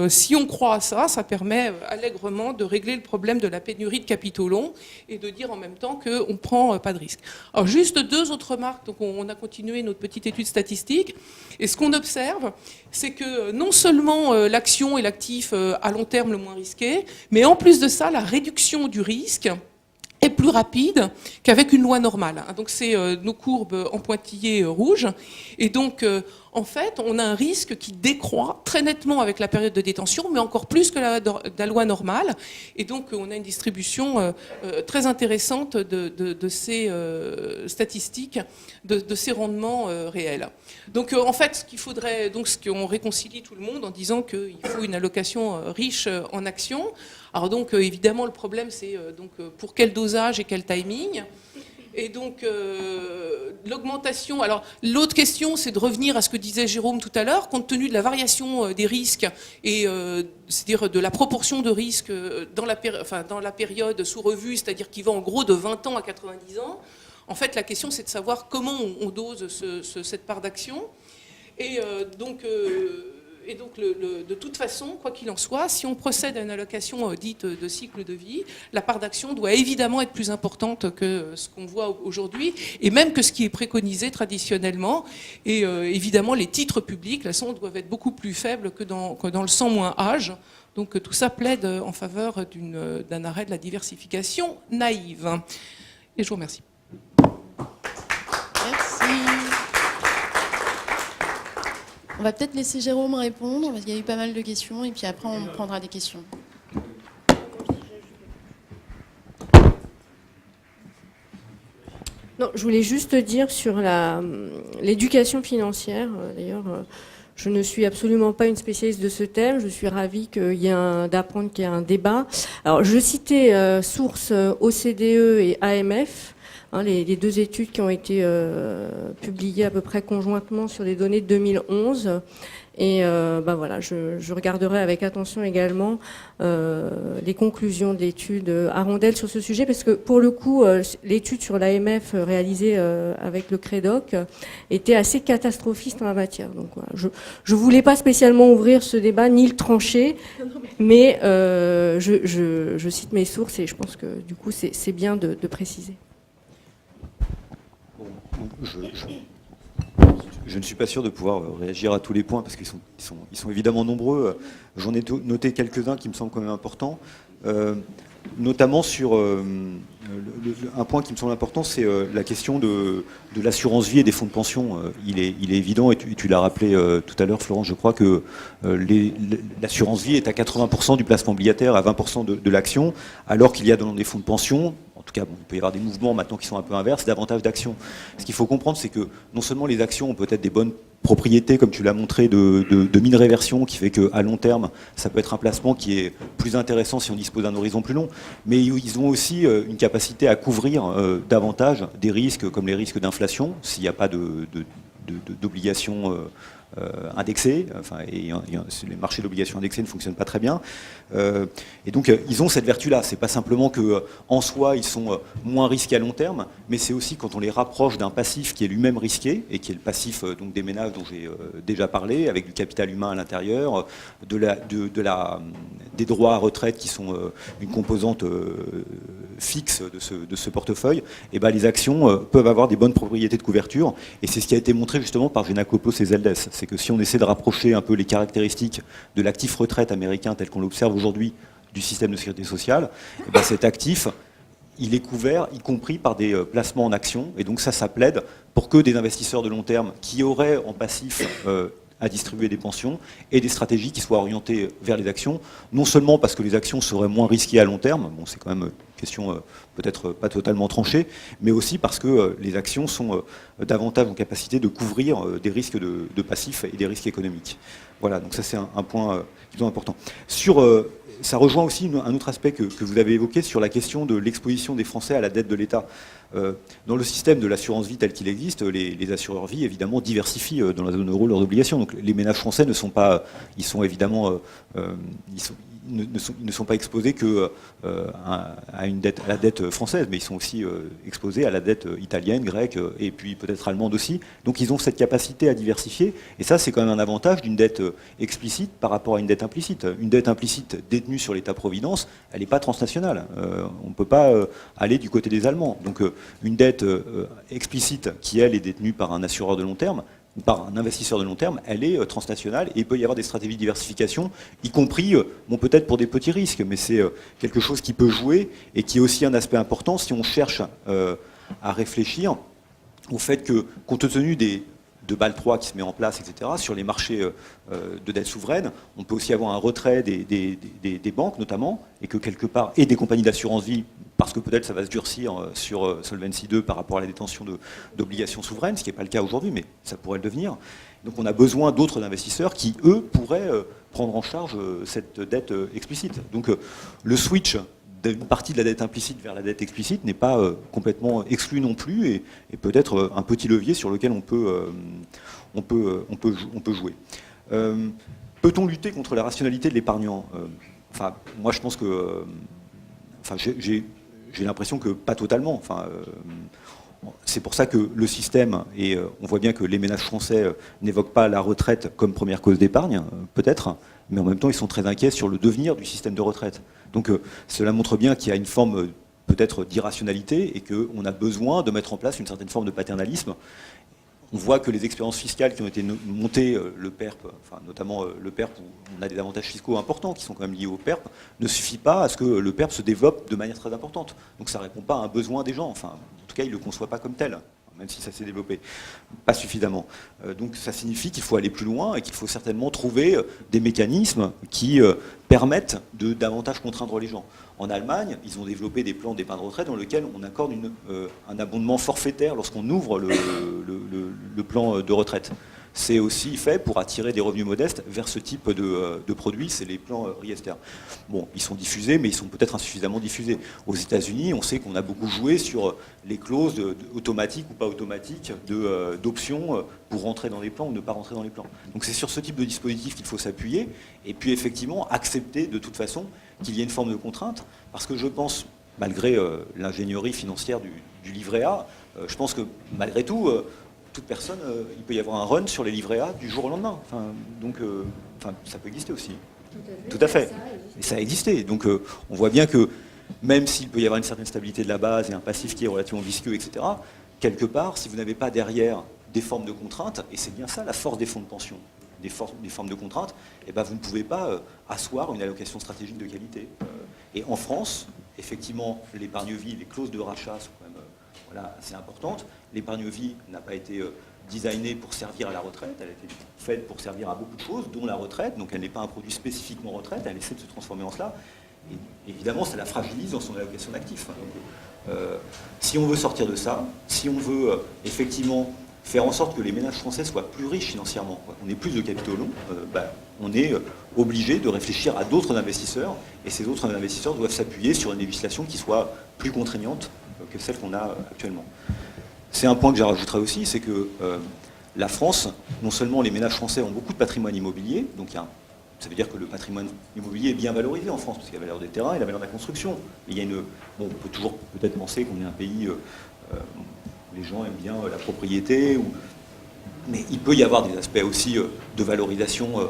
si on croit à ça, ça permet allègrement de régler le problème de la pénurie de capitaux longs et de dire en même temps qu'on ne prend pas de risque. Alors, juste 2 autres remarques. Donc, on a continué notre petite étude statistique. Et ce qu'on observe, c'est que non seulement l'action est l'actif à long terme le moins risqué, mais en plus de ça, la réduction du risque est plus rapide qu'avec une loi normale. Donc c'est nos courbes en pointillés rouges. Et donc, en fait, on a un risque qui décroît très nettement avec la période de détention, mais encore plus que la loi normale. Et donc, on a une distribution très intéressante de ces statistiques, de ces rendements réels. Donc, en fait, ce qu'il faudrait, donc, ce qu'on réconcilie tout le monde en disant qu'il faut une allocation riche en actions. Alors donc, évidemment, le problème, c'est donc pour quel dosage et quel timing. Et donc, l'augmentation... Alors, l'autre question, c'est de revenir à ce que disait Jérôme tout à l'heure, compte tenu de la variation des risques, et c'est-à-dire de la proportion de risques dans la période sous revue, c'est-à-dire qui va en gros de 20 ans à 90 ans. En fait, la question, c'est de savoir comment on dose cette part d'action. Et donc... de toute façon, quoi qu'il en soit, si on procède à une allocation dite de cycle de vie, la part d'action doit évidemment être plus importante que ce qu'on voit aujourd'hui, et même que ce qui est préconisé traditionnellement. Et évidemment, les titres publics, la somme, doivent être beaucoup plus faibles que dans le 100-âge. Donc tout ça plaide en faveur d'un arrêt de la diversification naïve. Et je vous remercie. Merci. On va peut-être laisser Jérôme répondre, parce qu'il y a eu pas mal de questions, et puis après on prendra des questions. Non, je voulais juste dire sur l'éducation financière, d'ailleurs, je ne suis absolument pas une spécialiste de ce thème, je suis ravie d'apprendre qu'il y a un débat. Alors, je citais sources OCDE et AMF, les 2 études qui ont été publiées à peu près conjointement sur les données de 2011. Et voilà, je regarderai avec attention également les conclusions de l'étude Arondel sur ce sujet, parce que pour le coup, l'étude sur l'AMF réalisée avec le CREDOC était assez catastrophiste en la matière. Donc voilà, je voulais pas spécialement ouvrir ce débat ni le trancher, mais je cite mes sources et je pense que du coup c'est bien de préciser. Je ne suis pas sûr de pouvoir réagir à tous les points parce qu'ils sont évidemment nombreux. J'en ai noté quelques-uns qui me semblent quand même importants, notamment sur un point qui me semble important, c'est la question de l'assurance vie et des fonds de pension. Il est évident, et tu l'as rappelé tout à l'heure, Florence, je crois que l'assurance vie est à 80% du placement obligataire, à 20% de l'action, alors qu'il y a dans les fonds de pension, en tout cas, il peut y avoir des mouvements maintenant qui sont un peu inverses, davantage d'actions. Ce qu'il faut comprendre, c'est que non seulement les actions ont peut-être des bonnes propriétés, comme tu l'as montré, de mine-réversion, qui fait qu'à long terme, ça peut être un placement qui est plus intéressant si on dispose d'un horizon plus long, mais ils ont aussi une capacité à couvrir davantage des risques, comme les risques d'inflation, s'il n'y a pas d'obligations indexées, et les marchés d'obligations indexées ne fonctionnent pas très bien. Et donc, ils ont cette vertu-là. C'est pas simplement qu'en soi, ils sont moins risqués à long terme, mais c'est aussi quand on les rapproche d'un passif qui est lui-même risqué, et qui est le passif donc, des ménages dont j'ai déjà parlé, avec du capital humain à l'intérieur, des droits à retraite qui sont une composante fixe de ce portefeuille, et les actions peuvent avoir des bonnes propriétés de couverture, et c'est ce qui a été montré justement par Geanakopoulos et Zeldes. C'est que si on essaie de rapprocher un peu les caractéristiques de l'actif retraite américain tel qu'on l'observe aujourd'hui du système de sécurité sociale, cet actif, il est couvert, y compris par des placements en actions, et donc ça plaide pour que des investisseurs de long terme qui auraient en passif à distribuer des pensions et des stratégies qui soient orientées vers les actions, non seulement parce que les actions seraient moins risquées à long terme, bon, c'est quand même question peut-être pas totalement tranchée, mais aussi parce que les actions sont davantage en capacité de couvrir des risques de passifs et des risques économiques. Voilà, donc ça c'est un point qui est important. Ça rejoint aussi un autre aspect que vous avez évoqué sur la question de l'exposition des Français à la dette de l'État. Dans le système de l'assurance vie tel qu'il existe, les assureurs vie, évidemment, diversifient dans la zone euro leurs obligations. Donc les ménages français ne sont pas, ils sont évidemment, ils ne sont pas exposés que à la dette française, mais ils sont aussi exposés à la dette italienne, grecque et puis peut-être allemande aussi. Donc ils ont cette capacité à diversifier, et ça c'est quand même un avantage d'une dette explicite par rapport à une dette implicite. Une dette implicite détenue sur l'État-providence, elle n'est pas transnationale. On ne peut pas aller du côté des Allemands. Donc une dette explicite qui, elle, est détenue par un assureur de long terme, par un investisseur de long terme, elle est transnationale, et il peut y avoir des stratégies de diversification, y compris, bon, peut-être pour des petits risques, mais c'est quelque chose qui peut jouer et qui est aussi un aspect important si on cherche à réfléchir au fait que, compte tenu de Bâle 3 qui se met en place, etc., sur les marchés de dette souveraine, on peut aussi avoir un retrait des banques notamment, et que quelque part, et des compagnies d'assurance vie, parce que peut-être ça va se durcir sur Solvency 2 par rapport à la détention d'obligations souveraines, ce qui n'est pas le cas aujourd'hui, mais ça pourrait le devenir. Donc on a besoin d'autres investisseurs qui, eux, pourraient prendre en charge cette dette explicite. Donc le switch d'une partie de la dette implicite vers la dette explicite n'est pas complètement exclu non plus, et peut-être un petit levier sur lequel on peut jouer. Peut-on lutter contre la rationalité de l'épargnant ? Enfin, moi je pense que... j'ai l'impression que pas totalement. C'est pour ça que le système, et on voit bien que les ménages français n'évoquent pas la retraite comme première cause d'épargne, peut-être, mais en même temps ils sont très inquiets sur le devenir du système de retraite. Donc cela montre bien qu'il y a une forme peut-être d'irrationalité et qu'on a besoin de mettre en place une certaine forme de paternalisme. On voit que les expériences fiscales qui ont été montées, le PERP, enfin, notamment le PERP, où on a des avantages fiscaux importants qui sont quand même liés au PERP, ne suffit pas à ce que le PERP se développe de manière très importante. Donc ça ne répond pas à un besoin des gens. Enfin, en tout cas, ils ne le conçoivent pas comme tel, même si ça s'est développé. Pas suffisamment. Donc ça signifie qu'il faut aller plus loin et qu'il faut certainement trouver des mécanismes qui permettent de davantage contraindre les gens. En Allemagne, ils ont développé des plans d'épargne retraite dans lesquels on accorde un abondement forfaitaire lorsqu'on ouvre le plan de retraite. C'est aussi fait pour attirer des revenus modestes vers ce type de produits, c'est les plans Riester. Bon, ils sont diffusés, mais ils sont peut-être insuffisamment diffusés. Aux États-Unis, on sait qu'on a beaucoup joué sur les clauses automatiques ou pas automatiques d'options pour rentrer dans les plans ou ne pas rentrer dans les plans. Donc c'est sur ce type de dispositif qu'il faut s'appuyer, et puis effectivement accepter de toute façon qu'il y ait une forme de contrainte, parce que je pense, malgré l'ingénierie financière du livret A, je pense que malgré tout, toute personne, il peut y avoir un run sur les livrets A du jour au lendemain. Donc ça peut exister aussi. Tout à fait. Et ça a existé. Donc on voit bien que même s'il peut y avoir une certaine stabilité de la base et un passif qui est relativement visqueux, etc., quelque part, si vous n'avez pas derrière des formes de contraintes, et c'est bien ça la force des fonds de pension, des formes de contraintes, et ben vous ne pouvez pas asseoir une allocation stratégique de qualité. Et en France, effectivement, l'épargne vie, les clauses de rachat sont quand même assez importantes. L'épargne vie n'a pas été designée pour servir à la retraite, elle a été faite pour servir à beaucoup de choses, dont la retraite, donc elle n'est pas un produit spécifiquement retraite, elle essaie de se transformer en cela. Et évidemment, ça la fragilise dans son allocation d'actifs. Donc, si on veut sortir de ça, si on veut effectivement faire en sorte que les ménages français soient plus riches financièrement, on ait plus de capitaux longs, on est obligé de réfléchir à d'autres investisseurs, et ces autres investisseurs doivent s'appuyer sur une législation qui soit plus contraignante que celle qu'on a actuellement. C'est un point que je rajouterais aussi, c'est que la France, non seulement les ménages français ont beaucoup de patrimoine immobilier, donc ça veut dire que le patrimoine immobilier est bien valorisé en France, parce qu'il y a la valeur des terrains et la valeur de la construction. Il y a on peut toujours peut-être penser qu'on est un pays où les gens aiment bien la propriété, mais il peut y avoir des aspects aussi de valorisation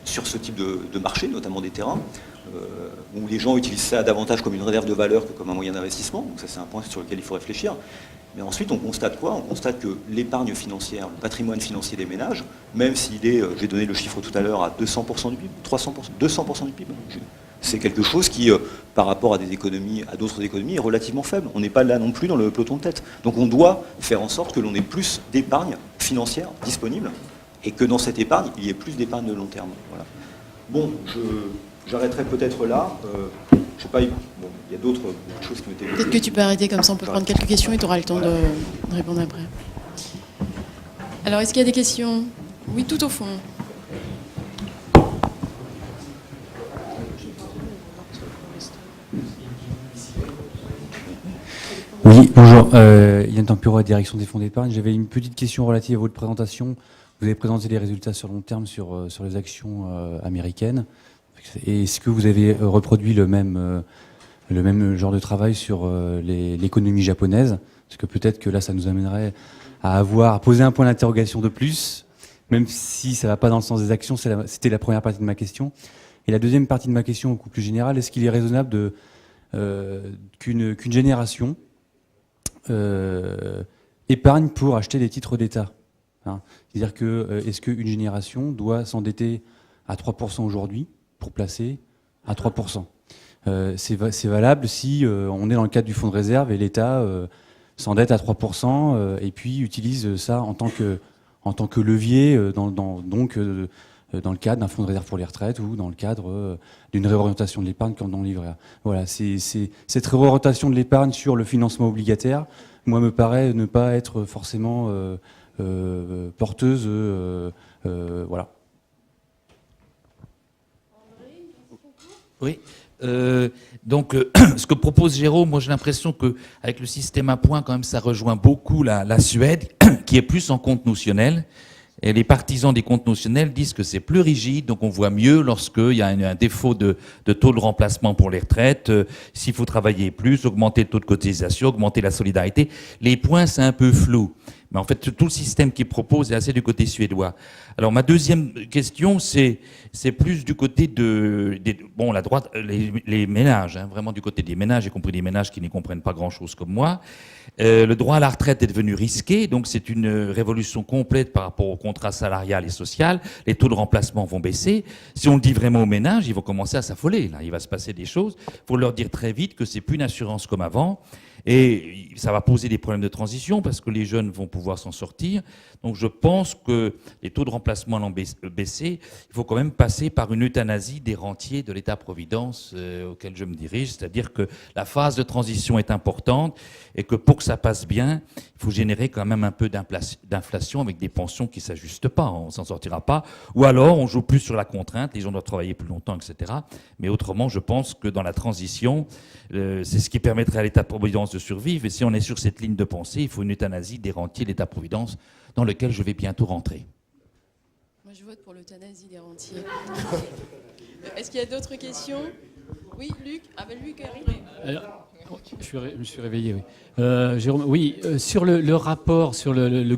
sur ce type de marché, notamment des terrains, où les gens utilisent ça davantage comme une réserve de valeur que comme un moyen d'investissement. Donc ça, c'est un point sur lequel il faut réfléchir. Mais ensuite, on constate quoi ? On constate que l'épargne financière, le patrimoine financier des ménages, même s'il est, j'ai donné le chiffre tout à l'heure, à 200% du PIB, 300%, 200% du PIB, c'est quelque chose qui, par rapport à d'autres économies, est relativement faible. On n'est pas là non plus dans le peloton de tête. Donc on doit faire en sorte que l'on ait plus d'épargne financière disponible, et que dans cette épargne, il y ait plus d'épargne de long terme. Voilà. Bon, j'arrêterai peut-être là. je sais pas, bon, il y a d'autres choses qui ont été évoquées. Peut-être que tu peux arrêter comme ça, on peut prendre quelques questions et tu auras le temps de répondre après. Alors, est-ce qu'il y a des questions? Oui, tout au fond. Oui, bonjour. Yann Tempuro, direction des fonds d'épargne. J'avais une petite question relative à votre présentation. Vous avez présenté les résultats sur long terme sur les actions américaines. Est-ce que vous avez reproduit le même genre de travail sur l'économie japonaise? Parce que peut-être que là, ça nous amènerait à poser un point d'interrogation de plus, même si ça ne va pas dans le sens des actions. C'était la première partie de ma question. Et la deuxième partie de ma question, beaucoup plus générale, est-ce qu'il est raisonnable qu'une génération épargne pour acheter des titres d'État, hein? C'est-à-dire que est-ce qu'une génération doit s'endetter à 3% aujourd'hui pour placer à 3%? C'est valable si on est dans le cadre du fonds de réserve et l'État s'endette à 3% et puis utilise ça en tant que levier dans le cadre d'un fonds de réserve pour les retraites ou dans le cadre d'une réorientation de l'épargne comme dans le livret A. Voilà, cette réorientation de l'épargne sur le financement obligataire, moi, me paraît ne pas être forcément porteuse. Voilà. Oui. Donc, ce que propose Jérôme, moi j'ai l'impression qu'avec le système à points, quand même, ça rejoint beaucoup la Suède, qui est plus en compte notionnel. Et les partisans des comptes notionnels disent que c'est plus rigide, donc on voit mieux lorsqu'il y a un défaut de taux de remplacement pour les retraites, s'il faut travailler plus, augmenter le taux de cotisation, augmenter la solidarité. Les points, c'est un peu flou. Mais en fait, tout le système qu'il propose est assez du côté suédois. Alors ma deuxième question, c'est plus du côté bon, la droite, les ménages, hein, vraiment du côté des ménages, y compris des ménages qui n'y comprennent pas grand-chose comme moi. Le droit à la retraite est devenu risqué, donc c'est une révolution complète par rapport au contrat salarial et social. Les taux de remplacement vont baisser. Si on le dit vraiment aux ménages, ils vont commencer à s'affoler. Là, il va se passer des choses. Il faut leur dire très vite que c'est plus une assurance comme avant. Et ça va poser des problèmes de transition parce que les jeunes vont pouvoir s'en sortir. Donc je pense que les taux de remplacement allant baisser, il faut quand même passer par une euthanasie des rentiers de l'État-providence auquel je me dirige. C'est-à-dire que la phase de transition est importante et que pour que ça passe bien, il faut générer quand même un peu d'inflation avec des pensions qui ne s'ajustent pas. On ne s'en sortira pas. Ou alors on joue plus sur la contrainte, les gens doivent travailler plus longtemps, etc. Mais autrement, je pense que dans la transition, c'est ce qui permettrait à l'État-providence de survivre. Et si on est sur cette ligne de pensée, il faut une euthanasie des rentiers de l'État-providence dans lequel je vais bientôt rentrer. Moi, je vote pour l'euthanasie des rentiers. Est-ce qu'il y a d'autres questions? Oui, Luc. Ah ben Luc est arrivé. Alors, je me suis réveillé, oui. Jérôme, oui, sur le rapport sur le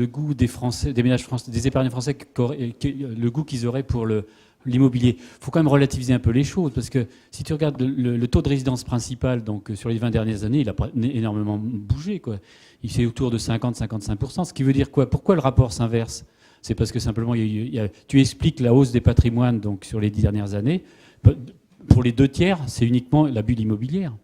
goût des Français, des ménages français, des épargnants français, le goût qu'ils auraient pour l'immobilier. Il faut quand même relativiser un peu les choses, parce que si tu regardes le taux de résidence principale, donc sur les 20 dernières années, il a énormément bougé, quoi. Il est autour de 50-55%, ce qui veut dire quoi? Pourquoi le rapport s'inverse? C'est parce que simplement, tu expliques la hausse des patrimoines donc, sur les 10 dernières années. Pour les 2/3, c'est uniquement la bulle immobilière.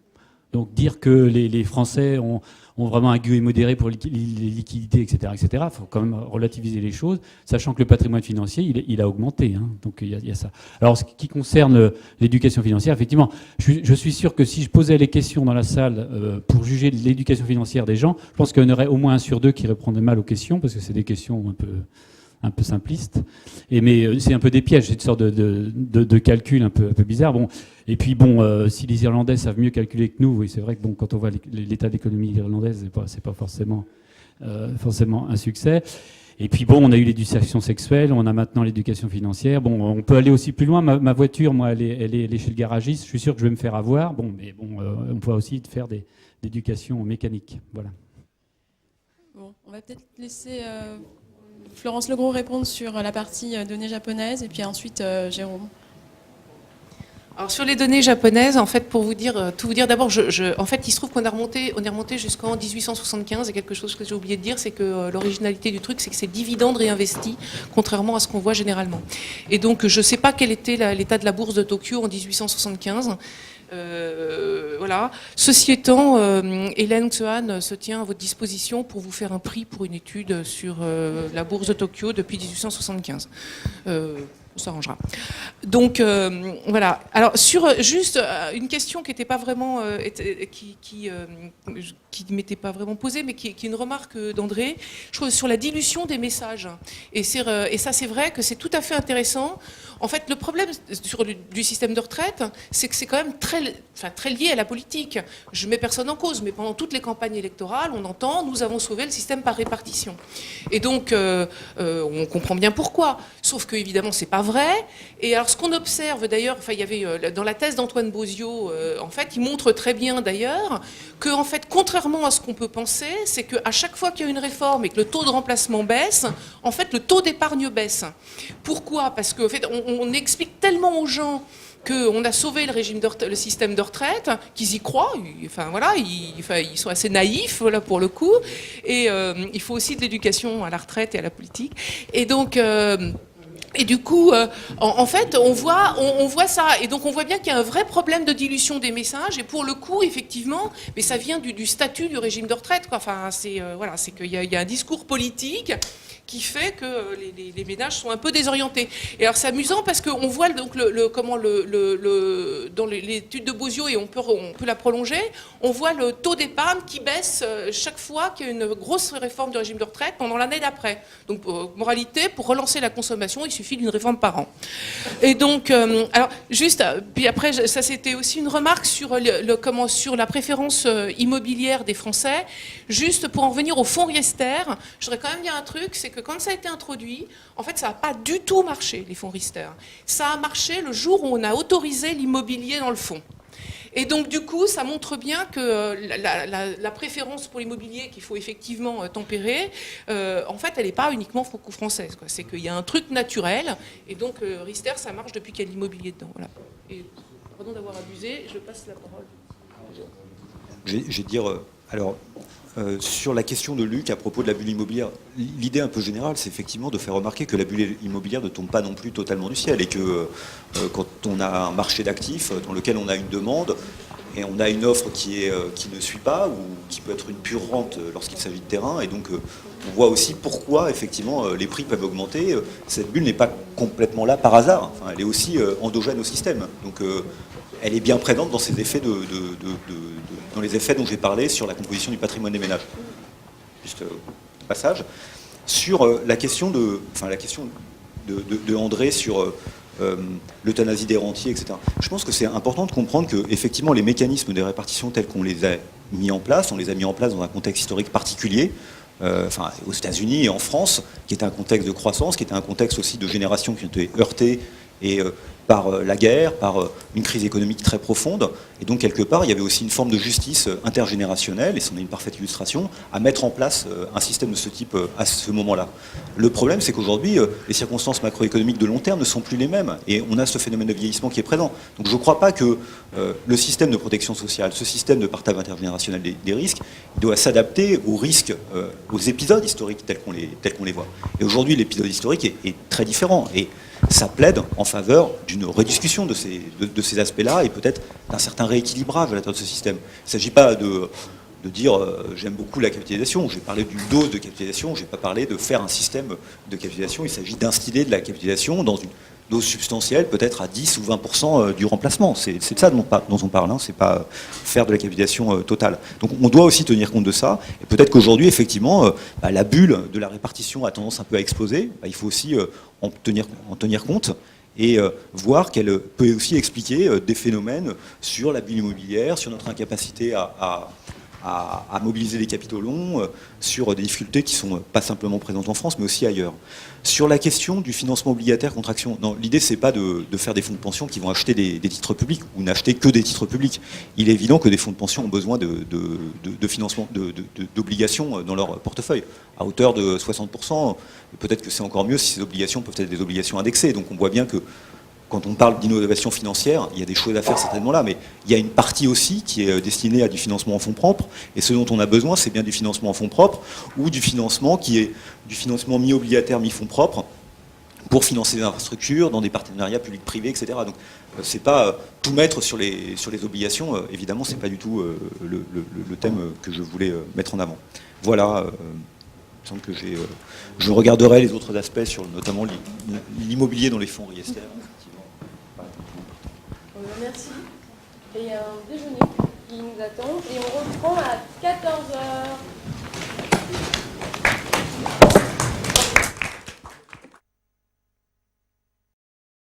Donc dire que les Français ont vraiment un goût modéré pour les liquidités, etc., il faut quand même relativiser les choses, sachant que le patrimoine financier, il a augmenté. Hein, donc il y a ça. Alors, ce qui concerne l'éducation financière, effectivement, je suis sûr que si je posais les questions dans la salle pour juger de l'éducation financière des gens, je pense qu'il y en aurait au moins 1 sur 2 qui répondrait mal aux questions, parce que c'est des questions un peu simpliste, mais c'est un peu des pièges, c'est une sorte de calcul un peu bizarre. Bon, et puis bon, si les Irlandais savent mieux calculer que nous, oui, c'est vrai que bon, quand on voit l'état de l'économie irlandaise, c'est pas forcément un succès. Et puis bon, on a eu l'éducation sexuelle, on a maintenant l'éducation financière. Bon, on peut aller aussi plus loin. Ma voiture, moi, elle est chez le garagiste. Je suis sûr que je vais me faire avoir. Bon, mais bon, on peut aussi faire d'éducation mécanique. Voilà. Bon, on va peut-être laisser Florence Legros répondre sur la partie données japonaises et puis ensuite Jérôme. Alors sur les données japonaises, en fait, pour tout vous dire, d'abord, en fait, il se trouve qu'on est remonté jusqu'en 1875, et quelque chose que j'ai oublié de dire, c'est que l'originalité du truc, c'est que c'est dividende réinvesti, contrairement à ce qu'on voit généralement. Et donc, je ne sais pas quel était l'état de la bourse de Tokyo en 1875. Voilà. Ceci étant, Hélène Tsehan se tient à votre disposition pour vous faire un prix pour une étude sur la bourse de Tokyo depuis 1875. On s'arrangera. Donc voilà. Alors sur juste une question qui n'était pas vraiment qui ne m'était pas vraiment posée, mais qui est une remarque d'André, je trouve, sur la dilution des messages. Et ça, c'est vrai que c'est tout à fait intéressant. En fait, le problème du système de retraite, c'est que c'est quand même très lié à la politique. Je mets personne en cause, mais pendant toutes les campagnes électorales, on entend « nous avons sauvé le système par répartition ». Et donc, on comprend bien pourquoi. Sauf que, évidemment, c'est pas vrai. Et alors, ce qu'on observe, d'ailleurs, il y avait dans la thèse d'Antoine Boziot, en fait, il montre très bien, d'ailleurs, que, en fait, contrairement à ce qu'on peut penser, c'est qu'à chaque fois qu'il y a une réforme et que le taux de remplacement baisse, en fait, le taux d'épargne baisse. Pourquoi ? Parce qu'en fait, on explique tellement aux gens qu'on a sauvé le système de retraite, qu'ils y croient, enfin voilà, ils sont assez naïfs, voilà, pour le coup, et il faut aussi de l'éducation à la retraite et à la politique. Et donc, et du coup, en fait, on voit ça, et donc on voit bien qu'il y a un vrai problème de dilution des messages, et pour le coup, effectivement, mais ça vient du statut du régime de retraite, quoi. Enfin, c'est voilà, c'est qu'il y a un discours politique qui fait que les ménages sont un peu désorientés. Et alors c'est amusant parce qu'on voit donc dans l'étude de Boziot, et on peut la prolonger, on voit le taux d'épargne qui baisse chaque fois qu'il y a une grosse réforme du régime de retraite pendant l'année d'après. Donc moralité, pour relancer la consommation, il suffit d'une réforme par an. Et donc, alors juste, puis après, ça c'était aussi une remarque sur sur la préférence immobilière des Français. Juste pour en revenir au fonds Riester, je voudrais quand même dire un truc, c'est que quand ça a été introduit, en fait, ça n'a pas du tout marché, les fonds Riester. Ça a marché le jour où on a autorisé l'immobilier dans le fonds. Et donc, du coup, ça montre bien que la préférence pour l'immobilier qu'il faut effectivement tempérer, en fait, elle n'est pas uniquement franco-française, quoi. C'est qu'il y a un truc naturel, et donc Riester, ça marche depuis qu'il y a de l'immobilier dedans. Voilà. Et, pardon d'avoir abusé, je passe la parole. Je vais dire, sur la question de Luc à propos de la bulle immobilière, l'idée un peu générale, c'est effectivement de faire remarquer que la bulle immobilière ne tombe pas non plus totalement du ciel, et que quand on a un marché d'actifs dans lequel on a une demande et on a une offre qui ne suit pas, ou qui peut être une pure rente lorsqu'il s'agit de terrain, et donc on voit aussi pourquoi effectivement les prix peuvent augmenter. Cette bulle n'est pas complètement là par hasard, enfin, elle est aussi endogène au système. Donc elle est bien présente dans ces effets dans les effets dont j'ai parlé sur la composition du patrimoine des ménages. Juste passage. Sur la question de André sur l'euthanasie des rentiers, etc. Je pense que c'est important de comprendre que effectivement les mécanismes de répartition tels qu'on les a mis en place, on les a mis en place dans un contexte historique particulier. Aux États-Unis et en France, qui était un contexte de croissance, qui était un contexte aussi de générations qui ont été heurtées et par la guerre, par une crise économique très profonde. Et donc, quelque part, il y avait aussi une forme de justice intergénérationnelle, et c'en est une parfaite illustration, à mettre en place un système de ce type à ce moment-là. Le problème, c'est qu'aujourd'hui, les circonstances macroéconomiques de long terme ne sont plus les mêmes, et on a ce phénomène de vieillissement qui est présent. Donc, je ne crois pas que le système de protection sociale, ce système de partage intergénérationnel des risques, il doit s'adapter aux risques, aux épisodes historiques tels qu'on les voit. Et aujourd'hui, l'épisode historique est très différent. Et ça plaide en faveur d'une rediscussion de ces aspects-là, et peut-être d'un certain rééquilibrage à l'intérieur de ce système. Il ne s'agit pas de dire j'aime beaucoup la capitalisation, j'ai parlé d'une dose de capitalisation, je n'ai pas parlé de faire un système de capitalisation, il s'agit d'instiller de la capitalisation dans une dose substantielle, peut-être à 10 ou 20% du remplacement. C'est de ça dont on parle, hein. C'est pas faire de la capitalisation totale. Donc on doit aussi tenir compte de ça, et peut-être qu'aujourd'hui, effectivement, la bulle de la répartition a tendance un peu à exploser. Il faut aussi en tenir compte, et voir qu'elle peut aussi expliquer des phénomènes sur la bulle immobilière, sur notre incapacité à mobiliser des capitaux longs, sur des difficultés qui ne sont pas simplement présentes en France, mais aussi ailleurs. Sur la question du financement obligataire contre action, non, l'idée, c'est pas de faire des fonds de pension qui vont acheter des titres publics, ou n'acheter que des titres publics. Il est évident que des fonds de pension ont besoin de financement, d'obligations dans leur portefeuille, à hauteur de 60%. Peut-être que c'est encore mieux si ces obligations peuvent être des obligations indexées. Donc on voit bien que quand on parle d'innovation financière, il y a des choses à faire certainement là, mais il y a une partie aussi qui est destinée à du financement en fonds propres, et ce dont on a besoin, c'est bien du financement en fonds propres, ou du financement qui est du financement mi-obligataire, mi-fonds propres, pour financer des infrastructures, dans des partenariats publics-privés, etc. Donc c'est pas tout mettre sur les obligations, évidemment, c'est pas du tout le thème que je voulais mettre en avant. Voilà me semble que je regarderai les autres aspects sur notamment l'immobilier dans les fonds Riester. Merci. Et un déjeuner qui nous attend. Et on reprend à 14h.